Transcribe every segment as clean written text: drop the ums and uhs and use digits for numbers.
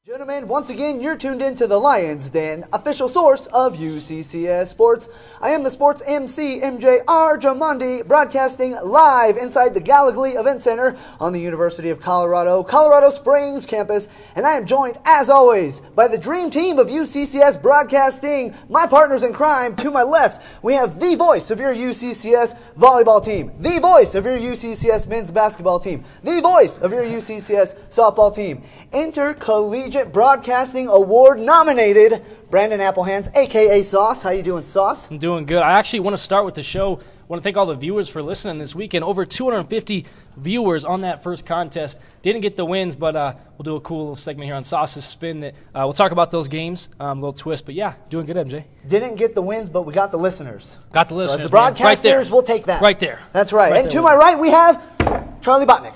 Gentlemen, once again, you're tuned into the Lions Den, official source of UCCS Sports. I am the sports MC, MJ Arjamandi, broadcasting live inside the Gallagly Event Center on the University of Colorado Springs campus. And I am joined, as always, by the dream team of UCCS Broadcasting. My partners in crime, to my left, we have the voice of your UCCS volleyball team, the voice of your UCCS men's basketball team, the voice of your UCCS softball team, Intercollegiate Broadcasting Award nominated Brandon Applehands, aka Sauce. How you doing, Sauce? I'm doing good. I actually want to start with the show. I want to thank all the viewers for listening this weekend. Over 250 viewers on that first contest. Didn't get the wins, but we'll do a cool little segment here on Sauce's Spin that we'll talk about those games, a little twist. But yeah, doing good, MJ. Didn't get the wins, but we got the listeners. Got the listeners. So as the broadcasters, right we'll take that. Right there. That's right. Right And there to my right, we have Charlie Botnick.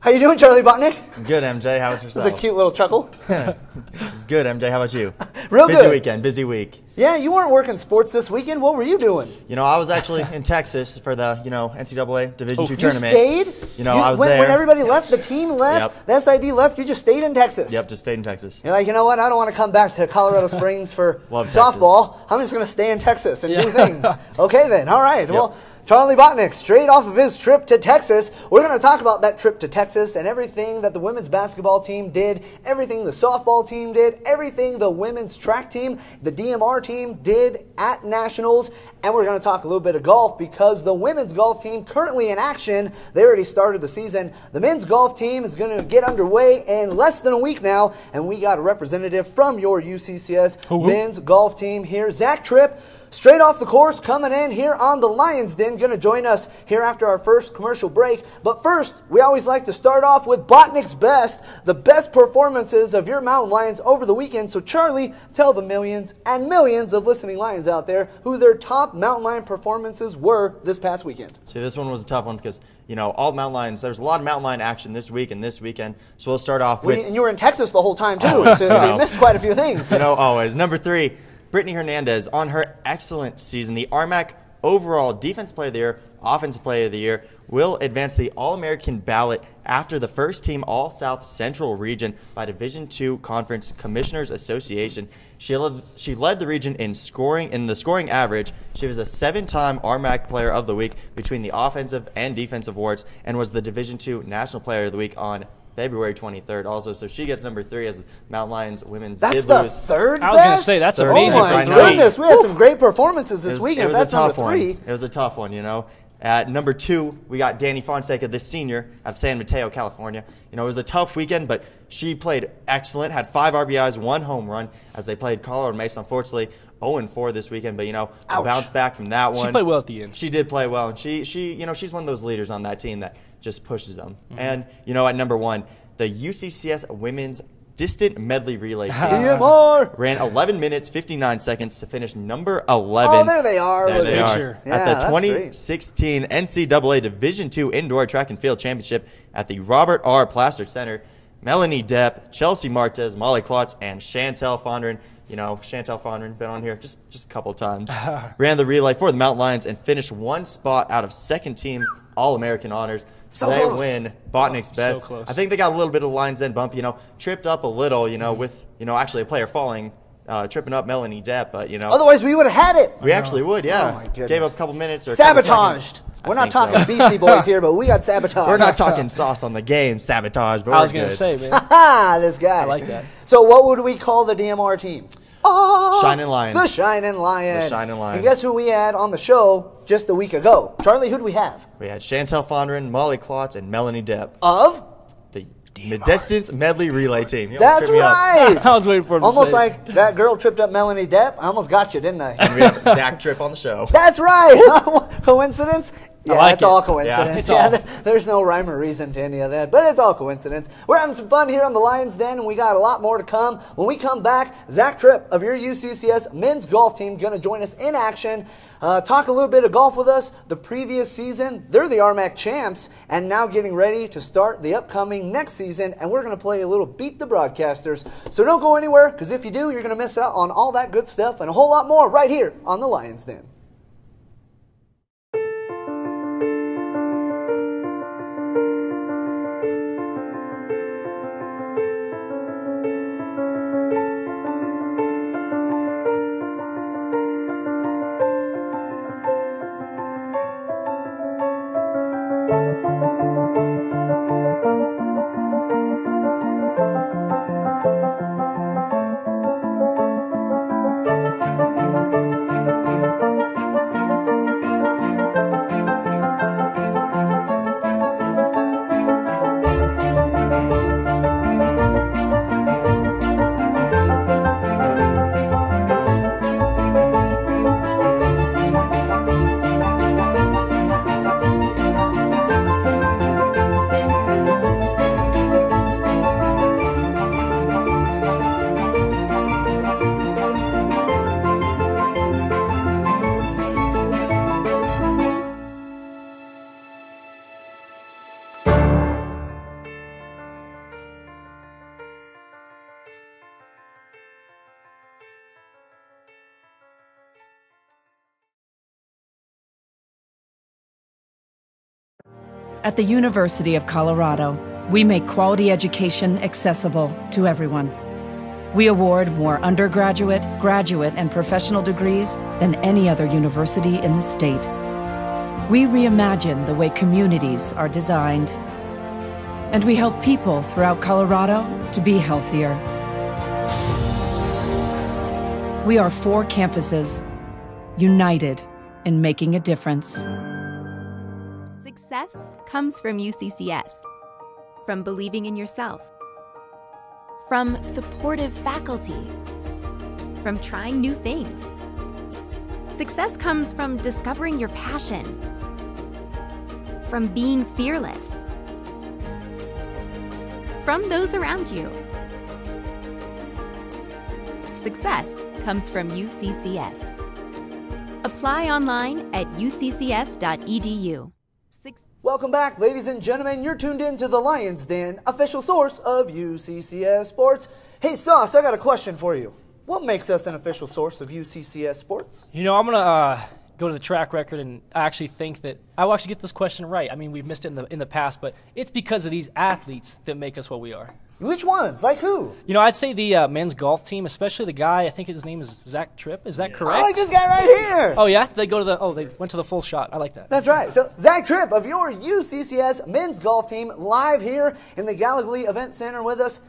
How you doing, Charlie Botnick? Good, MJ. How was yourself? That's a cute little chuckle. It's good, MJ. How about you? Real busy good. Weekend, busy week. Yeah, you weren't working sports this weekend. What were you doing? You know, I was actually in Texas for the, NCAA Division II tournament. You stayed? I was when, there. When everybody left, the team left, Yep. the SID left, you just stayed in Texas. Yep, just stayed in Texas. You're like, you know what? I don't want to come back to Colorado Springs for Love softball. I'm just going to stay in Texas and do things. Okay, then. All right. Yep. Well, Charlie Botnick, straight off of his trip to Texas, we're going to talk about that trip to Texas and everything that the women's basketball team did, everything the softball team did, everything the women's track team, the DMR team did at Nationals, and we're going to talk a little bit of golf because the women's golf team currently in action. They already started the season. The men's golf team is going to get underway in less than a week now, and we got a representative from your UCCS men's golf team here, Zach Tripp. Straight off the course, coming in here on the Lions Den, going to join us here after our first commercial break. But first, we always like to start off with Botnick's Best, the best performances of your Mountain Lions over the weekend. So Charlie, tell the millions and millions of listening Lions out there who their top Mountain Lion performances were this past weekend. See, this one was a tough one because, all Mountain Lions, there's a lot of Mountain Lion action this week and this weekend. So we'll start off with... And you were in Texas the whole time, too, so you missed quite a few things. Always. Number 3. Brittany Hernandez on her excellent season. The RMAC overall Defense Player of the Year, Offensive Player of the Year will advance the All-American ballot after the first team All-South Central region by Division II Conference Commissioners Association. She led the region in the scoring average. She was a 7-time RMAC Player of the Week between the offensive and defensive awards and was the Division II National Player of the Week on February 23rd also, so she gets number 3 as the Mountain Lions women's That's did the lose. third best? I was going to say, that's amazing. Oh, my for goodness. We had some great performances this weekend. It was That's a tough number 3. one. It was a tough one, At number 2, we got Danny Fonseca, the senior out of San Mateo, California. It was a tough weekend, but she played excellent, had 5 RBIs, 1 home run as they played Colorado Mesa. Unfortunately, 0-4 this weekend, but, bounced back from that one. She played well at the end. She did play well, and she's one of those leaders on that team that just pushes them. Mm-hmm. And, at number 1, the UCCS women's distant medley relay team DMR ran 11 minutes, 59 seconds to finish number 11. Oh, there they are. There they are. Sure. Yeah, At the that's 2016 NCAA Division II Indoor Track and Field Championship at the Robert R. Plaster Center, Melanie Depp, Chelsea Martez, Molly Klotz, and Chantel Fondren. Chantel Fondren, been on here just a couple times. Ran the relay for the Mountain Lions and finished 1 spot out of second team All-American honors. So they close. win Botnick's Best. So close. I think they got a little bit of the Lions Den bump, tripped up a little, with, actually a player falling, tripping up Melanie Depp, but, Otherwise, we would have had it. we actually would, yeah. Oh, my goodness. Gave up a couple minutes or a couple Sabotaged. seconds. We're I not think talking so. Beastie Boys here, but we got sabotaged. We're not talking sauce on the game, sabotage, but I was going to say, man. Ha! This guy. I like that. So what would we call the DMR team? Oh, Shining Lion. The Shining Lion. The Shining Lion. And guess who we had on the show just a week ago? Charlie, who do we have? We had Chantel Fondren, Molly Klotz, and Melanie Depp. Of? The distance medley relay team. You That's almost tripped me up. right. I was waiting for him to Almost say it. like that girl tripped up Melanie Depp. I almost got you, didn't I? And we have Zach Tripp on the show. That's right. Coincidence? Yeah, like it's it. all coincidence. Yeah, it's Yeah, all. there's no rhyme or reason to any of that, but it's all coincidence. We're having some fun here on the Lions Den, and we got a lot more to come. When we come back, Zach Tripp of your UCCS men's golf team going to join us in action, talk a little bit of golf with us. The previous season, they're the RMAC champs, and now getting ready to start the upcoming next season, and we're going to play a little Beat the Broadcasters. So don't go anywhere, because if you do, you're going to miss out on all that good stuff and a whole lot more right here on the Lions Den. At the University of Colorado, we make quality education accessible to everyone. We award more undergraduate, graduate, and professional degrees than any other university in the state. We reimagine the way communities are designed, and we help people throughout Colorado to be healthier. We are 4 campuses, united in making a difference. Success comes from UCCS, from believing in yourself, from supportive faculty, from trying new things. Success comes from discovering your passion, from being fearless, from those around you. Success comes from UCCS. Apply online at uccs.edu. Welcome back, ladies and gentlemen. You're tuned in to the Lions Den, official source of UCCS Sports. Hey, Sauce, I got a question for you. What makes us an official source of UCCS Sports? You know, I'm going to go to the track record, and I actually think that I will actually get this question right. I mean, we've missed it in the past, but it's because of these athletes that make us what we are. Which ones? Like who? You know, I'd say the men's golf team, especially the guy, I think his name is Zach Tripp. Is that correct? I like this guy right here. Oh, yeah? They went to the full shot. I like that. That's right. So, Zach Tripp of your UCCS men's golf team live here in the Gallagher Event Center with us.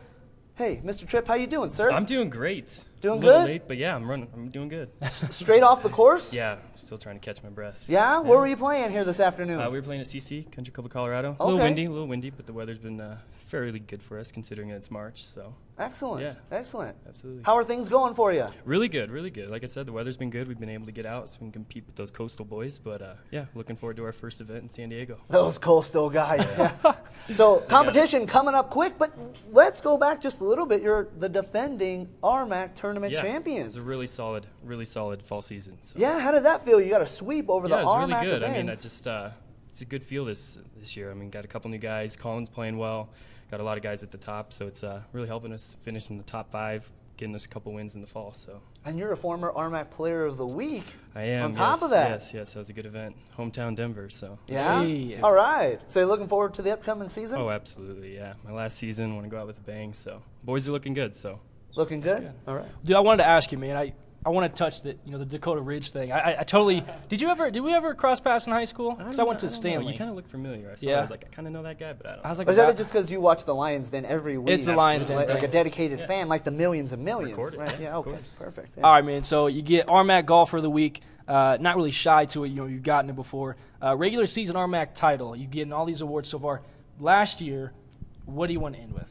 Hey, Mr. Tripp, how you doing, sir? I'm doing great. Doing a little good? late, but yeah, I'm doing good. Straight off the course? Yeah, still trying to catch my breath. Yeah? Where were you playing here this afternoon? We were playing at CC, Country Club of Colorado. Okay. A little windy, but the weather's been fairly good for us considering it's March. So Excellent. Yeah. Excellent. Absolutely. How are things going for you? Really good, really good. Like I said, the weather's been good. We've been able to get out so we can compete with those coastal boys. But yeah, looking forward to our first event in San Diego. Those coastal guys. So competition coming up quick, but let's go back just a little bit. You're the defending RMAC tournament champions. It was a really solid fall season. So. Yeah, how did that feel? You got a sweep over the Yeah, it was RMAC really good. events. I mean, it's a good feel this year. I mean, got a couple new guys. Colin's playing well. Got a lot of guys at the top, so it's really helping us finish in the top 5, getting us a couple wins in the fall. So. And you're a former RMAC Player of the Week. I am. On top of that. Yes, that was a good event. Hometown Denver, so. Yeah? Hey. All right. So you're looking forward to the upcoming season? Oh, absolutely, yeah. My last season, want to go out with a bang, so. Boys are looking good, so. Looking good? All right. Dude, I wanted to ask you, man. I want to touch the Dakota Ridge thing. I totally. Did we ever cross paths in high school? Because I went to Stanley. You kind of look familiar. I Yeah. was like, I kind of know that guy, but I don't know. I was like, Is that just because you watch the Lions Den every week? It's the Lions Den. Like a dedicated fan, like the millions and millions. Record it, Right? Yeah, of okay. course. Perfect. Yeah. all right, man. So you get RMAC Golfer of the Week. Not really shy to it. You've gotten it before. Regular season RMAC title. You've getting all these awards so far. Last year, what do you want to end with?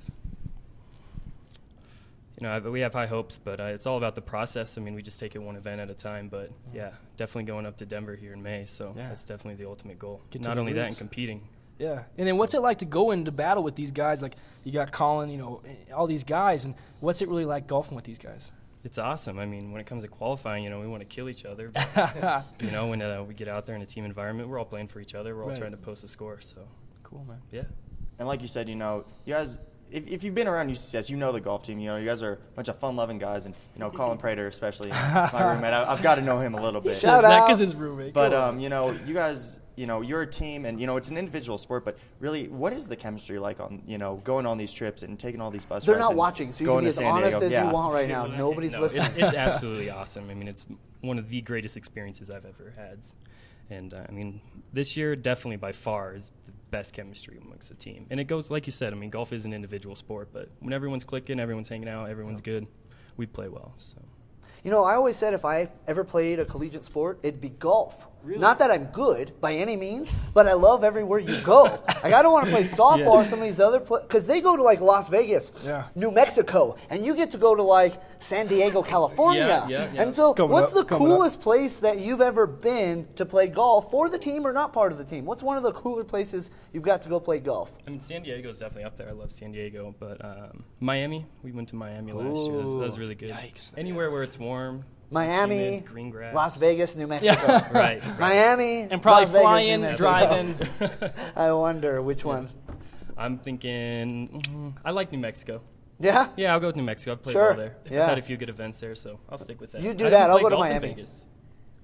We have high hopes, but it's all about the process. I mean, we just take it one event at a time. But yeah, definitely going up to Denver here in May. So that's definitely the ultimate goal. Get to Not the only that, roots. and competing. Yeah. And then what's it like to go into battle with these guys? Like you got Colin, all these guys, and what's it really like golfing with these guys? It's awesome. I mean, when it comes to qualifying, we want to kill each other. But, when we get out there in a team environment, we're all playing for each other. We're all Right. trying to post a score. So Cool, man. yeah. And like you said, you guys, if you've been around UCCS, you know the golf team. You guys are a bunch of fun-loving guys, and Colin Prater, especially my roommate. I've got to know him a little bit. Shout Zach out. is his roommate. But you guys, you're a team, and it's an individual sport. But really, what is the chemistry like on going on these trips and taking all these bus They're rides not and watching, so you can going be to as San honest Diego? as Yeah. you want right now. Nobody's No, listening. It's absolutely awesome. I mean, it's one of the greatest experiences I've ever had. And, this year definitely by far is the best chemistry amongst the team. And it goes, like you said, golf is an individual sport, but when everyone's clicking, everyone's hanging out, everyone's good, we play well. So. I always said if I ever played a collegiate sport, it'd be golf. Really? Not that I'm good by any means, but I love everywhere you go. Like I don't want to play softball or some of these other because they go to like Las Vegas, New Mexico, and you get to go to like San Diego, California. Yeah. And so, what's the coming coolest place that you've ever been to play golf for the team or not part of the team? What's one of the cooler places you've got to go play golf? San Diego is definitely up there. I love San Diego, but Miami, we went to Miami last year. That was really good. Yikes. Anywhere where it's warm. Miami, humid, green grass. Las Vegas, New Mexico. Right. Miami, And probably Las Vegas, New flying, Mexico. driving. I wonder which one. I'm thinking, I like New Mexico. Yeah? Yeah, I'll go with New Mexico. I've played Sure. well there. Yeah. I've had a few good events there, so I'll stick with that. You do I that, didn't I'll play go to golf in Miami. Vegas.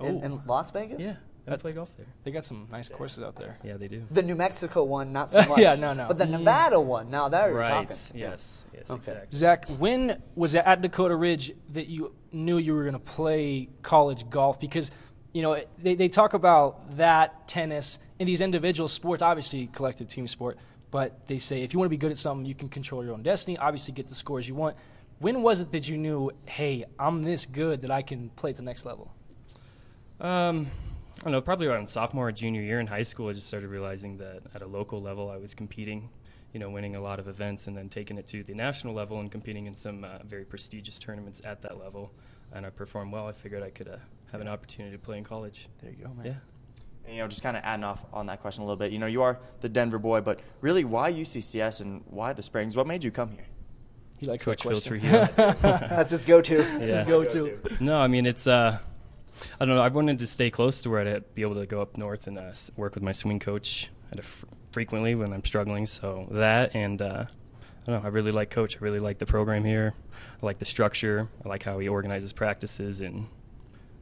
In Las Vegas? Yeah. I play golf there. They got some nice courses out there. Yeah, they do. The New Mexico one, not so much. Yeah, no. But the Nevada one, now there you're Right. talking. Yes. Yes. Okay. Exactly. Zach, when was it at Dakota Ridge that you knew you were going to play college golf? Because, you know, they talk about that, tennis, and these individual sports, obviously collective team sport, but they say if you want to be good at something, you can control your own destiny, obviously get the scores you want. When was it that you knew, hey, I'm this good that I can play at the next level? I don't know, probably around sophomore or junior year in high school, I just started realizing that at a local level I was competing, you know, winning a lot of events and then taking it to the national level and competing in some very prestigious tournaments at that level. And I performed well. I figured I could have an opportunity to play in college. There you go, man. Yeah. And, you know, just kind of adding off on that question a little bit. You know, you are the Denver boy, but really, why UCCS and why the Springs? What made you come here? He likes Coach that Phil question. Trujillo. That's his go-to. Yeah. Go-to. No, I mean, it's, I don't know, I wanted to stay close to where I'd be able to go up north and work with my swing coach frequently when I'm struggling. So that, and I don't know, I really like Coach. I really like the program here. I like the structure. I like how he organizes practices, and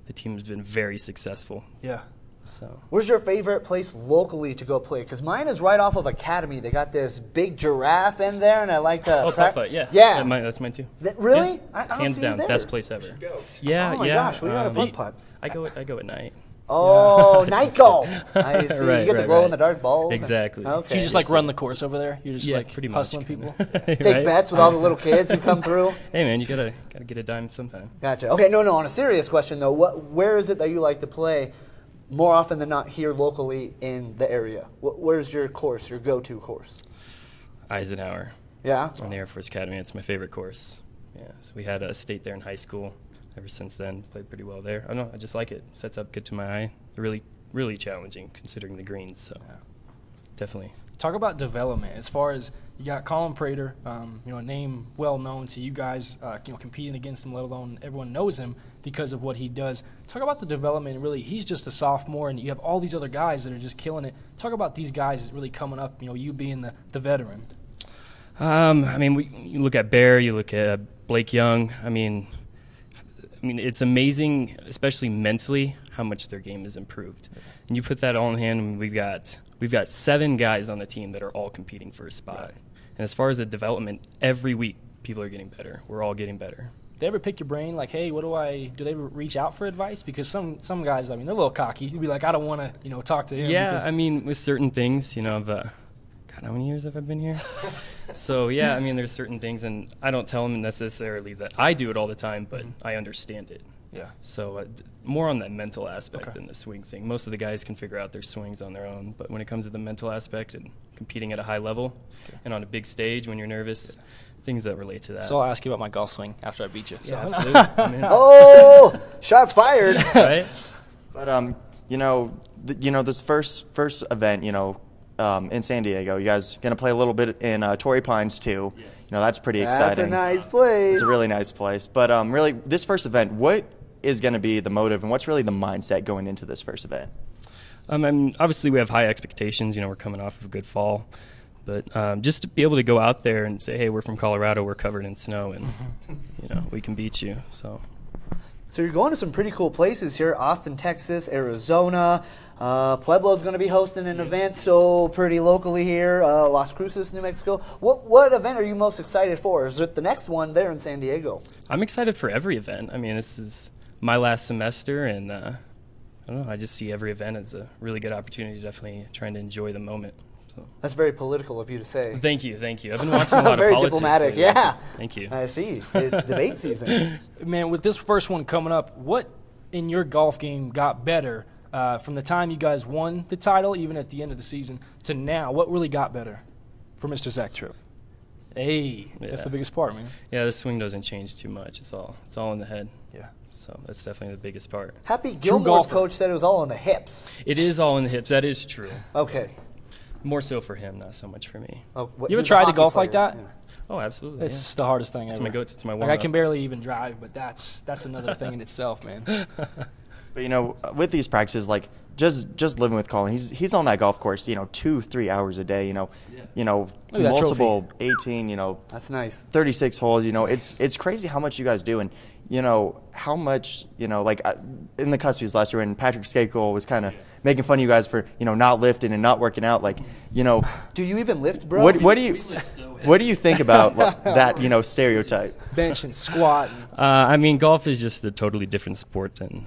the team has been very successful. Yeah. So Where's your favorite place locally to go play? Because mine is right off of Academy. They got this big giraffe in there, and I like to. Oh, putt-putt, yeah. Yeah. That's mine too. Really? Yeah. I don't Hands see down, you there. best place ever. Yeah, Oh my yeah. gosh, we got a you- putt-putt. I go at night. Oh, night golf. I see. Right, you get the right, glow-in-the-dark balls. Exactly. Okay. So you just like run the course over there? You're just Yeah, like pretty much, hustling kinda. people? Take Right? bets with all the little kids who come through. Hey man, you gotta get a dime sometime. Gotcha. Okay, no. On a serious question though, where is it that you like to play more often than not here locally in the area? Where's your course, your go-to course? Eisenhower Yeah. on the Air Force Academy. It's my favorite course. Yeah, so we had a state there in high school. Ever since then, played pretty well there. I don't know, I just like it. Sets up good to my eye. Really, really challenging considering the greens. So definitely. Talk about development as far as you got Colin Prater, you know, a name well known to you guys, you know, competing against him, let alone everyone knows him because of what he does. Talk about the development. Really, he's just a sophomore, and you have all these other guys that are just killing it. Talk about these guys really coming up. You know, you being the veteran. I mean, you look at Bear, you look at Blake Young. I mean, it's amazing, especially mentally, how much their game has improved. And you put that all in hand, and we've got 7 guys on the team that are all competing for a spot. Right. And as far as the development, every week people are getting better. We're all getting better. They ever pick your brain like, hey, do they reach out for advice? Because some guys, I mean, they're a little cocky. You'd be like, I don't want to, you know, talk to him. Yeah, I mean, with certain things, you know, God, how many years have I been here? So, yeah, I mean, there's certain things, and I don't tell them necessarily that I do it all the time, but I understand it. Yeah. So more on that mental aspect than the swing thing. Most of the guys can figure out their swings on their own, but when it comes to the mental aspect and competing at a high level and on a big stage when you're nervous, things that relate to that. So I'll ask you about my golf swing after I beat you. So. Yeah, absolutely. I mean, Oh, shots fired. right? But you know, this first event, you know, in San Diego, you guys gonna play a little bit in Torrey Pines too. Yes. You know, that's pretty exciting. That's a nice place. It's a really nice place. But really, this first event, what is going to be the motive, and what's really the mindset going into this first event? I mean, obviously, we have high expectations. You know, we're coming off of a good fall. But just to be able to go out there and say, hey, we're from Colorado, we're covered in snow, and, you know, we can beat you. So you're going to some pretty cool places here, Austin, Texas, Arizona. Pueblo's going to be hosting an event, so pretty locally here. Las Cruces, New Mexico. What event are you most excited for? Is it the next one there in San Diego? I'm excited for every event. I mean, this is my last semester, and I don't know, I just see every event as a really good opportunity, definitely trying to enjoy the moment. So. That's very political of you to say. Thank you. I've been watching a lot of very politics diplomatic, lately. yeah. Thank you. I see. It's debate season. Man, with this first one coming up, what in your golf game got better from the time you guys won the title, even at the end of the season, to now? What really got better for Mr. Zach Tripp? Hey, that's the biggest part, man. Yeah, the swing doesn't change too much. It's all in the head. Yeah. So that's definitely the biggest part. Happy Gilmore's coach said it was all in the hips. It is all in the hips. That is true. Okay. More so for him, not so much for me. Oh, you ever tried to golf like that? Yeah. Oh, absolutely. It's the hardest thing ever. It's my like warm-up. I can barely even drive, but that's another thing in itself, man. But, you know, with these practices, like, just living with Colin. He's on that golf course, 2-3 hours a day. Look at that Multiple 18. That's nice. 36 holes. It's crazy how much you guys do, and how much like in the Cuspies last year when Patrick Skakel was kind of making fun of you guys for not lifting and not working out. Like do you even lift, bro? what do you think about that stereotype? Bench and squat. I mean, golf is just a totally different sport than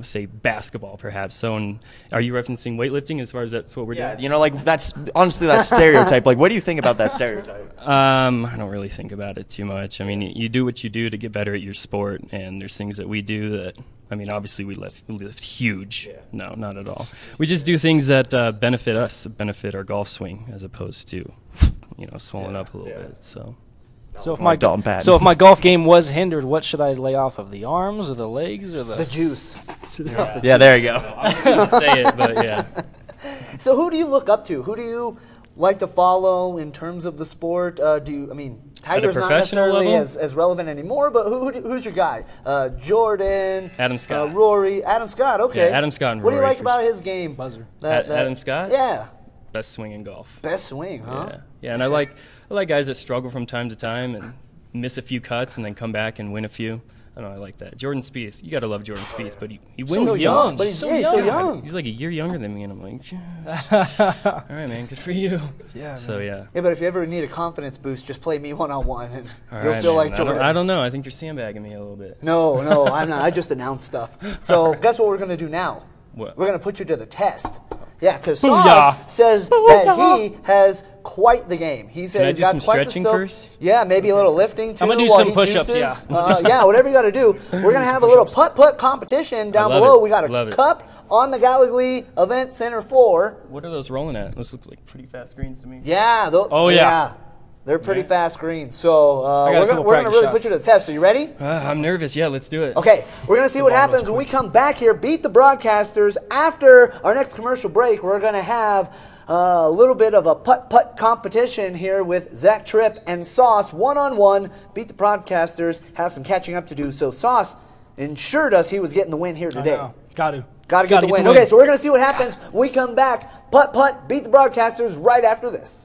say basketball, perhaps. So, are you referencing weightlifting as far as that's what we're doing? Like that's honestly that stereotype. Like, what do you think about that stereotype? I don't really think about it too much. I mean, you do what you do to get better at your sport, and there's things that we do that. I mean, obviously we lift huge. Yeah. No, not at all. We just do things that benefit us, benefit our golf swing, as opposed to swelling up a little bit. So if my golf game was hindered, what should I lay off of? The arms or the legs or the juice? Yeah, there you go. I wouldn't say it, but yeah. So who do you look up to? Who do you like to follow in terms of the sport? Tiger's not necessarily as relevant anymore, but who's your guy? Jordan, Adam Scott, Rory, Adam Scott. Okay, yeah, Adam Scott and Rory. What do you like sure. about his game? Buzzer. Adam Scott. Yeah. Best swing in golf. Best swing, huh? Yeah, and I like guys that struggle from time to time and miss a few cuts and then come back and win a few. I don't know, I like that. Jordan Spieth, you got to love Jordan Spieth, but he wins so young. But he's so young. He's like a year younger than me, and I'm like, all right, man, good for you. Yeah. So yeah, but if you ever need a confidence boost, just play me one-on-one, and you'll feel like Jordan. I don't know. I think you're sandbagging me a little bit. No, I'm not. I just announced stuff. So guess what we're gonna do now? What? We're gonna put you to the test. Yeah, because Sauce says that he has quite the game. He said he's got quite the stuff. First? Yeah, maybe a little lifting too. I'm gonna do some push-ups. Yeah, whatever you got to do. We're gonna have a little putt competition down below. We got a cup on the Gallagly Event Center floor. What are those rolling at? Those look like pretty fast greens to me. Yeah. Yeah. They're pretty fast greens. So we're going to really put you to the test. Are you ready? I'm nervous. Yeah, let's do it. Okay. We're going to see what happens when we come back here. Beat the Broadcasters. After our next commercial break, we're going to have a little bit of a putt competition here with Zach Tripp and Sauce one-on-one. Beat the Broadcasters. Have some catching up to do. So Sauce ensured us he was getting the win here today. Got to get the win. Okay, so we're going to see what happens when we come back. Putt, beat the Broadcasters right after this.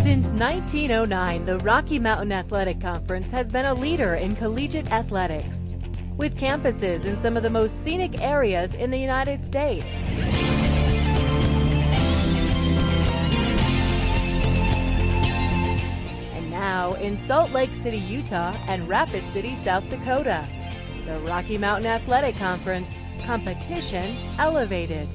Since 1909, the Rocky Mountain Athletic Conference has been a leader in collegiate athletics, with campuses in some of the most scenic areas in the United States. And now in Salt Lake City, Utah, and Rapid City, South Dakota, the Rocky Mountain Athletic Conference, competition elevated.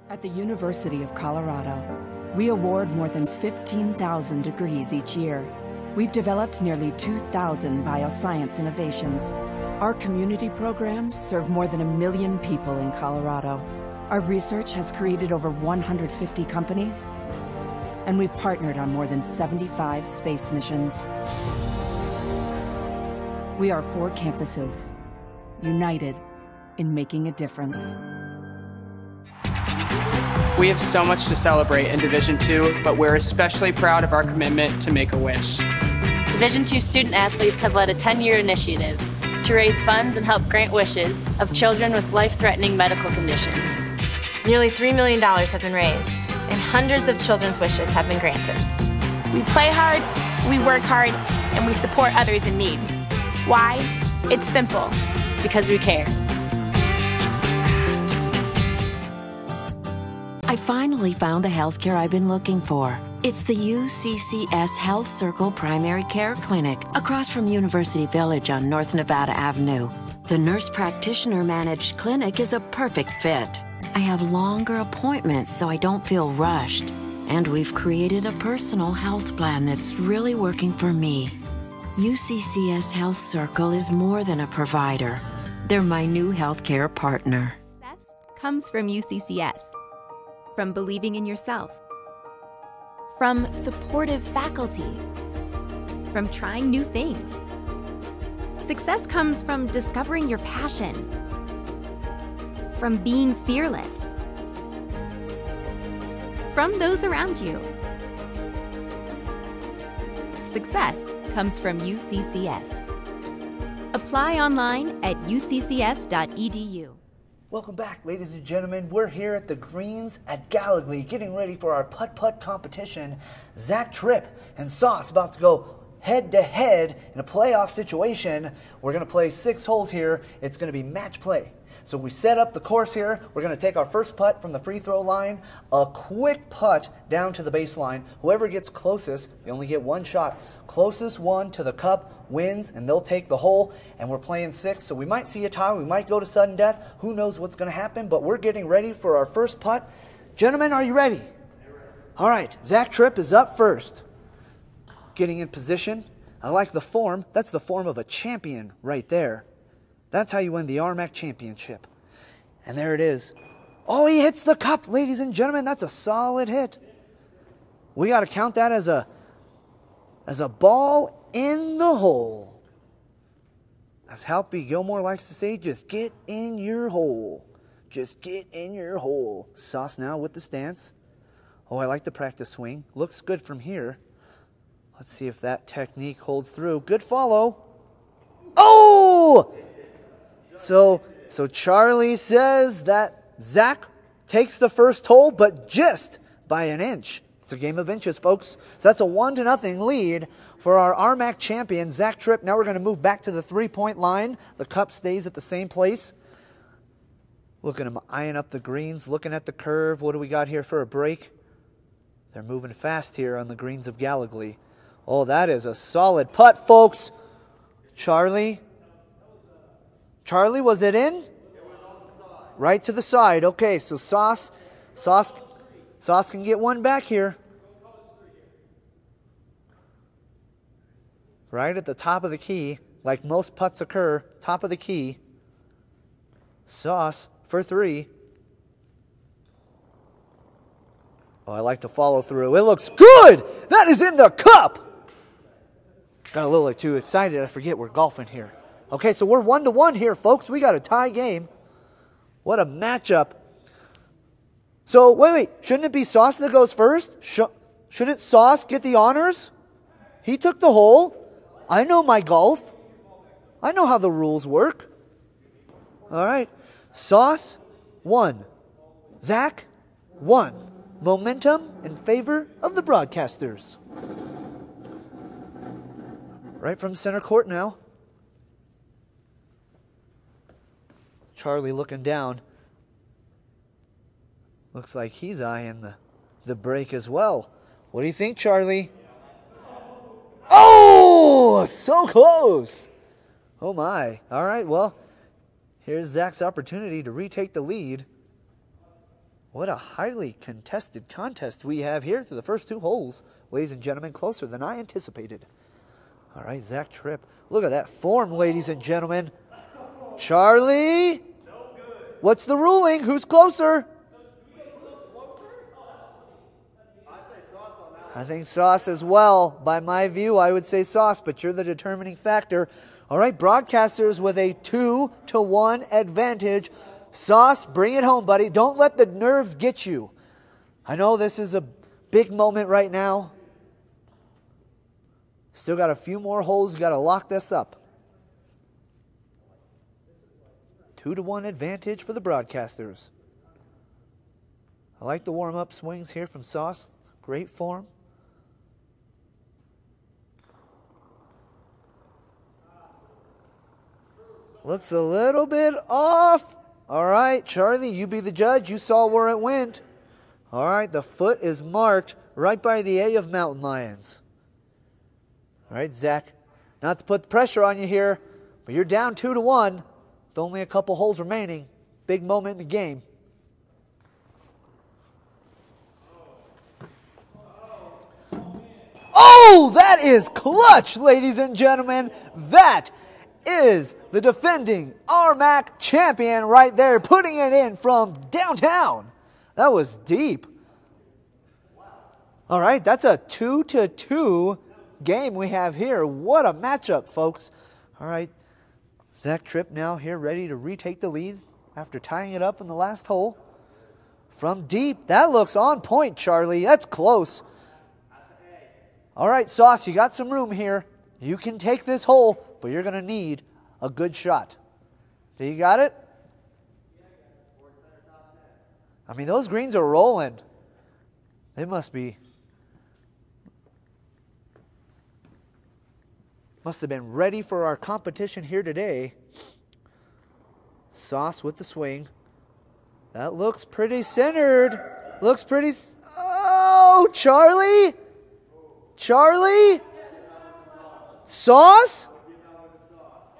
At the University of Colorado, we award more than 15,000 degrees each year. We've developed nearly 2,000 bioscience innovations, Our community programs serve more than 1 million people in Colorado. Our research has created over 150 companies, and we've partnered on more than 75 space missions. We are 4 campuses, united in making a difference. We have so much to celebrate in Division II, but we're especially proud of our commitment to Make-A-Wish. Division II student athletes have led a 10-year initiative to raise funds and help grant wishes of children with life-threatening medical conditions. Nearly $3 million have been raised, and hundreds of children's wishes have been granted. We play hard, we work hard, and we support others in need. Why? It's simple. Because we care. I finally found the healthcare I've been looking for. It's the UCCS Health Circle Primary Care Clinic across from University Village on North Nevada Avenue. The nurse practitioner managed clinic is a perfect fit. I have longer appointments so I don't feel rushed. And we've created a personal health plan that's really working for me. UCCS Health Circle is more than a provider. They're my new healthcare partner. Success comes from UCCS. From believing in yourself. From supportive faculty. From trying new things. Success comes from discovering your passion. From being fearless. From those around you. Success comes from UCCS. Apply online at uccs.edu. Welcome back, ladies and gentlemen. We're here at the greens at Gallagly getting ready for our putt-putt competition. Zach Tripp and Sauce about to go head-to-head in a playoff situation. We're going to play 6 holes here. It's going to be match play. So we set up the course here. We're going to take our first putt from the free throw line, a quick putt down to the baseline. Whoever gets closest, you only get 1 shot. Closest one to the cup wins, and they'll take the hole. And we're playing 6, so we might see a tie. We might go to sudden death. Who knows what's going to happen, but we're getting ready for our first putt. Gentlemen, are you ready? All right, Zach Tripp is up first. Getting in position. I like the form. That's the form of a champion right there. That's how you win the RMAC championship. And there it is. Oh, he hits the cup, ladies and gentlemen. That's a solid hit. We got to count that as a ball in the hole. As Happy Gilmore likes to say, just get in your hole. Just get in your hole. Sauce now with the stance. Oh, I like the practice swing. Looks good from here. Let's see if that technique holds through. Good follow. Oh! So Charlie says that Zach takes the first hole, but just by an inch. It's a game of inches, folks. So that's a 1-0 lead for our RMAC champion, Zach Tripp. Now we're going to move back to the 3-point line. The cup stays at the same place. Look at him eyeing up the greens, looking at the curve. What do we got here for a break? They're moving fast here on the greens of Gallagly. Oh, that is a solid putt, folks. Charlie, was it in? Right to the side. Okay, so Sauce can get one back here. Right at the top of the key, like most putts occur, top of the key. Sauce for 3. Oh, I like to follow through. It looks good! That is in the cup! Got a little too excited. I forget we're golfing here. Okay, so we're 1-1 here, folks. We got a tie game. What a matchup. So, wait. Shouldn't it be Sauce that goes first? Shouldn't Sauce get the honors? He took the hole. I know my golf. I know how the rules work. All right. Sauce, 1. Zach, 1. Momentum in favor of the broadcasters. Right from center court now. Charlie looking down. Looks like he's eyeing the break as well. What do you think, Charlie? Oh, so close. Oh, my. All right, well, here's Zach's opportunity to retake the lead. What a highly contested contest we have here through the first 2 holes. Ladies and gentlemen, closer than I anticipated. All right, Zach Tripp. Look at that form, ladies and gentlemen. Charlie? What's the ruling? Who's closer? I think Sauce as well. By my view, I would say Sauce, but you're the determining factor. All right, broadcasters with a 2-1 advantage. Sauce, bring it home, buddy. Don't let the nerves get you. I know this is a big moment right now. Still got a few more holes. Got to lock this up. 2-1 advantage for the broadcasters. I like the warm-up swings here from Sauce. Great form. Looks a little bit off. All right, Charlie, you be the judge. You saw where it went. All right, the foot is marked right by the A of Mountain Lions. All right, Zach, not to put the pressure on you here, but you're down 2-1 with only a couple holes remaining. Big moment in the game. Oh, that is clutch, ladies and gentlemen. That is the defending RMAC champion right there, putting it in from downtown. That was deep. All right, that's a 2-2 game we have here. What a matchup, folks. All right, Zach Tripp now here ready to retake the lead after tying it up in the last hole. From deep, that looks on point, Charlie. That's close. All right, Sauce, you got some room here. You can take this hole, but you're going to need a good shot. Do you got it? I mean, those greens are rolling. They must have been ready for our competition here today. Sauce with the swing. That looks pretty centered. Looks pretty... Oh, Charlie? Charlie? Sauce?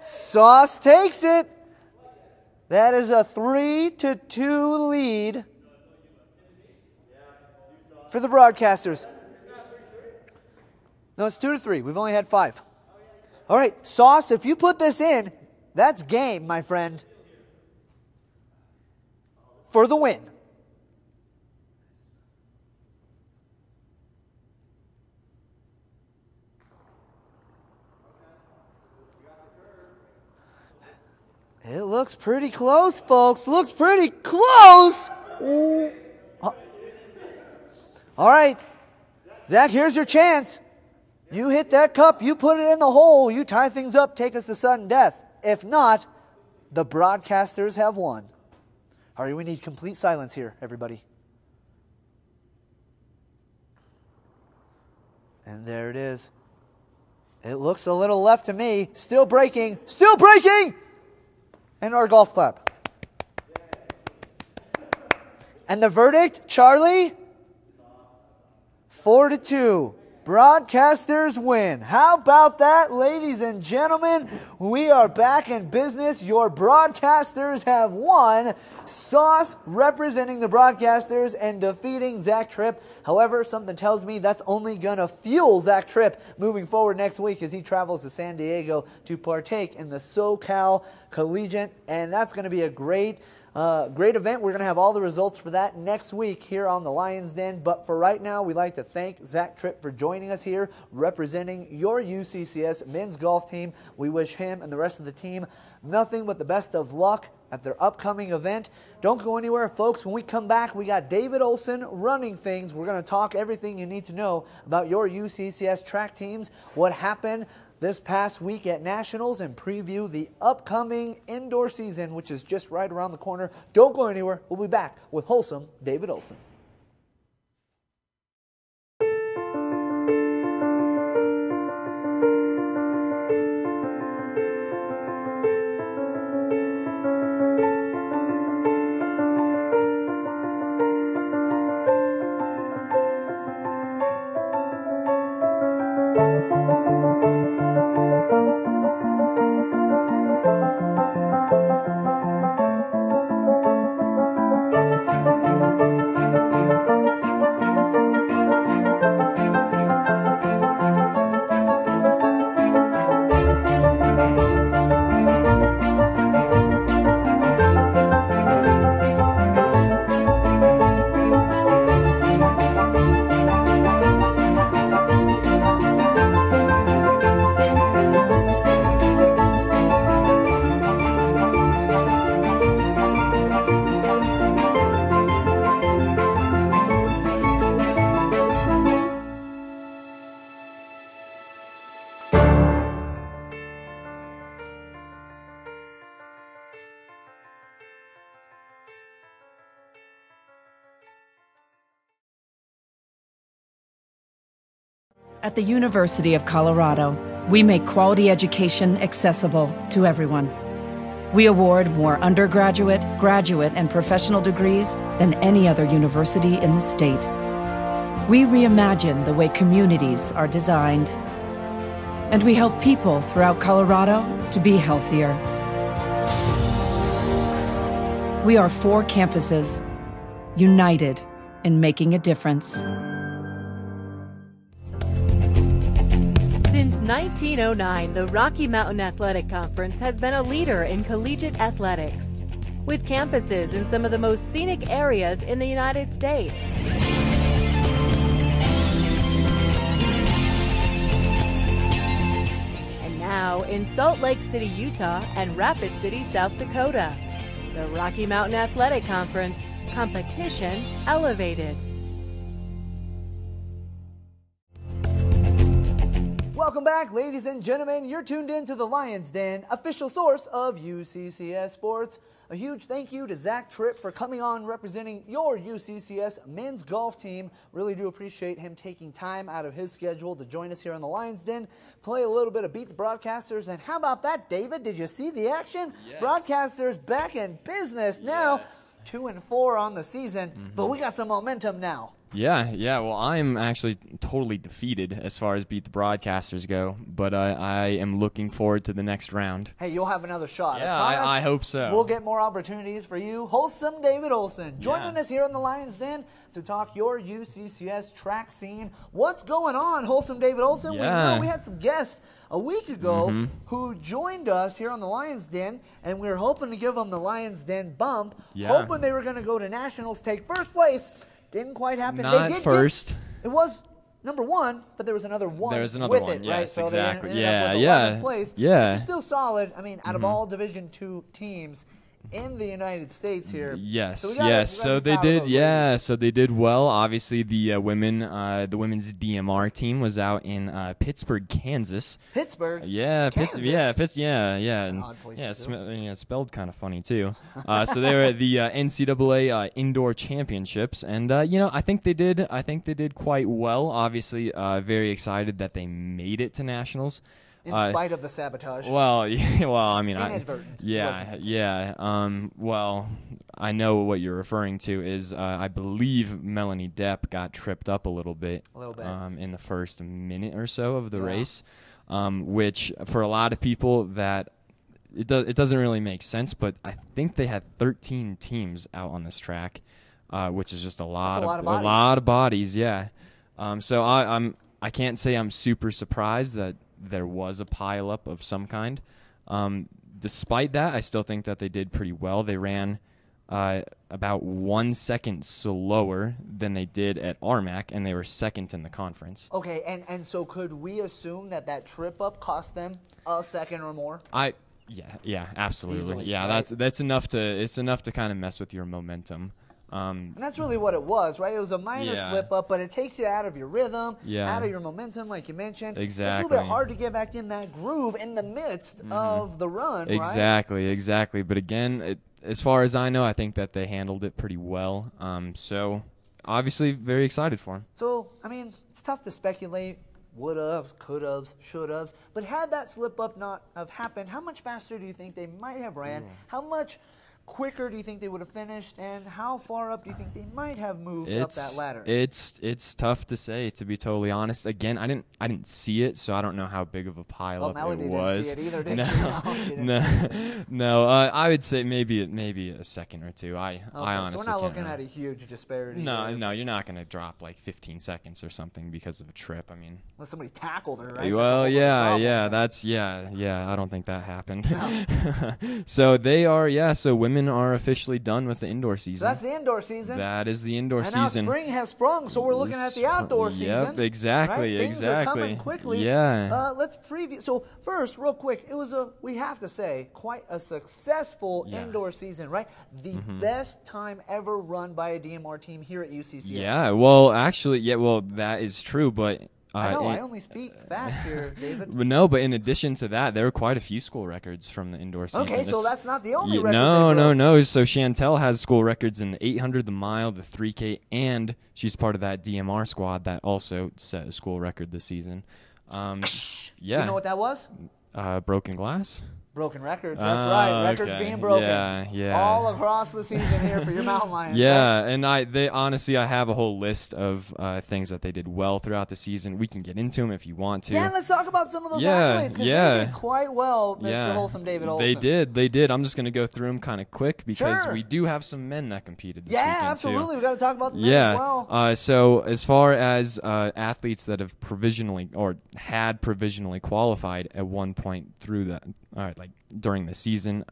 Sauce takes it. That is a 3-2 lead for the broadcasters. No, it's 2-3. We've only had 5. All right, Sauce, if you put this in, that's game, my friend. For the win. It looks pretty close, folks. Looks pretty close. Ooh. All right. Zach, here's your chance. You hit that cup, you put it in the hole, you tie things up, take us to sudden death. If not, the broadcasters have won. All right, we need complete silence here, everybody. And there it is. It looks a little left to me. Still breaking. Still breaking! And our golf clap. And the verdict, Charlie? 4-2. Broadcasters win. How about that, ladies and gentlemen? We are back in business. Your broadcasters have won. Sauce representing the broadcasters and defeating Zach Tripp. However, something tells me that's only going to fuel Zach Tripp moving forward next week as he travels to San Diego to partake in the SoCal Collegiate. And that's going to be a great event. We're going to have all the results for that next week here on the Lions Den. But for right now, we'd like to thank Zach Tripp for joining us here, representing your UCCS men's golf team. We wish him and the rest of the team nothing but the best of luck at their upcoming event. Don't go anywhere, folks. When we come back, we got David Olson running things. We're going to talk everything you need to know about your UCCS track teams, what happened this past week at Nationals, and preview the upcoming indoor season, which is just right around the corner. Don't go anywhere. We'll be back with wholesome David Olson. At the University of Colorado, we make quality education accessible to everyone. We award more undergraduate, graduate, and professional degrees than any other university in the state. We reimagine the way communities are designed, and we help people throughout Colorado to be healthier. We are 4 campuses, united in making a difference. Since 1909, the Rocky Mountain Athletic Conference has been a leader in collegiate athletics, with campuses in some of the most scenic areas in the United States. And now in Salt Lake City, Utah, and Rapid City, South Dakota, the Rocky Mountain Athletic Conference, competition elevated. Welcome back, ladies and gentlemen. You're tuned in to the Lions Den, official source of UCCS Sports. A huge thank you to Zach Tripp for coming on representing your UCCS men's golf team. Really do appreciate him taking time out of his schedule to join us here on the Lions Den, play a little bit of Beat the Broadcasters. And how about that, David? Did you see the action? Yes. Broadcasters back in business now. Yes. 2-4 on the season, but we got some momentum now. Yeah. Well, I'm actually totally defeated as far as Beat the Broadcasters go, but I am looking forward to the next round. Hey, you'll have another shot. Yeah, I hope so. We'll get more opportunities for you. Wholesome David Olson joining us here on the Lions Den to talk your UCCS track scene. What's going on, Wholesome David Olson? Yeah. We had some guests a week ago who joined us here on the Lions Den, and we were hoping to give them the Lions Den bump, hoping they were going to go to Nationals, take first place. Didn't quite happen. Not they did first. It was number 1, but there was another one. There was another with one. It, yes, right? So exactly. They ended up with 11th place, which is still solid. I mean, out of all Division II teams in the United States here. Yes, so So they did. Yeah, so they did well. Obviously, the women's DMR team was out in Pittsburgh, Kansas. Pittsburgh. Yeah, Kansas. Spelled kind of funny too. So they were at the NCAA Indoor Championships, and I think they did quite well. Obviously, very excited that they made it to nationals. In spite of the sabotage. Well, I mean, inadvertent. Well, I know what you're referring to is I believe Melanie Depp got tripped up a little bit. In the first minute or so of the race, which for a lot of people that it doesn't really make sense. But I think they had 13 teams out on this track, which is just a lot of bodies. Yeah. So I can't say I'm super surprised that there was a pileup of some kind. Despite that, I still think that they did pretty well. They ran about 1 second slower than they did at RMAC, and they were second in the conference. Okay, and so could we assume that trip up cost them a second or more? Yeah, absolutely. Easily, right? that's enough to kind of mess with your momentum. And that's really what it was, right? It was a minor slip up, but it takes you out of your rhythm, out of your momentum, like you mentioned. Exactly. It's a little bit hard to get back in that groove in the midst of the run, Exactly. But again, as far as I know, I think that they handled it pretty well. So obviously very excited for them. So, I mean, it's tough to speculate. Would-haves, could-haves, should-haves. But had that slip up not have happened, how much faster do you think they might have ran? How much quicker do you think they would have finished, and how far up do you think they might have moved up that ladder? It's tough to say, to be totally honest. Again, I didn't see it, so I don't know how big of a pileup it was. Didn't see it either, did she? No. I would say maybe a second or two. I honestly so we're not looking at a huge disparity. No, you're not going to drop like 15 seconds or something because of a trip. I mean, unless somebody tackled her, right? Well, I don't think that happened. No. So they are, so women are officially done with the indoor season. So that's the indoor season. That is the indoor season. And now spring has sprung, so we're looking at the outdoor season. Yep, exactly, right? Things are coming quickly. Yeah. Let's preview. So first, real quick, it was we have to say, quite a successful indoor season, right? The best time ever run by a DMR team here at UCCS. Yeah, well, actually, that is true, but I know, I only speak facts here, David. But in addition to that, there were quite a few school records from the indoor season. Okay, so that's not the only record. No. So Chantel has school records in the 800, the mile, the 3K, and she's part of that DMR squad that also set a school record this season. Yeah. Do you know what that was? Broken glass. Broken records. That's right. Records being broken. Yeah. All across the season here for your Mountain Lions. Yeah, right? and I have a whole list of things that they did well throughout the season. We can get into them if you want to. Yeah, let's talk about some of those athletes because they did quite well, Mr. Wholesome, David Olson. They did. I'm just going to go through them kind of quick because we do have some men that competed this weekend absolutely. too. We got to talk about the men as well. So as far as athletes that have provisionally or had provisionally qualified at one point through that, during the season.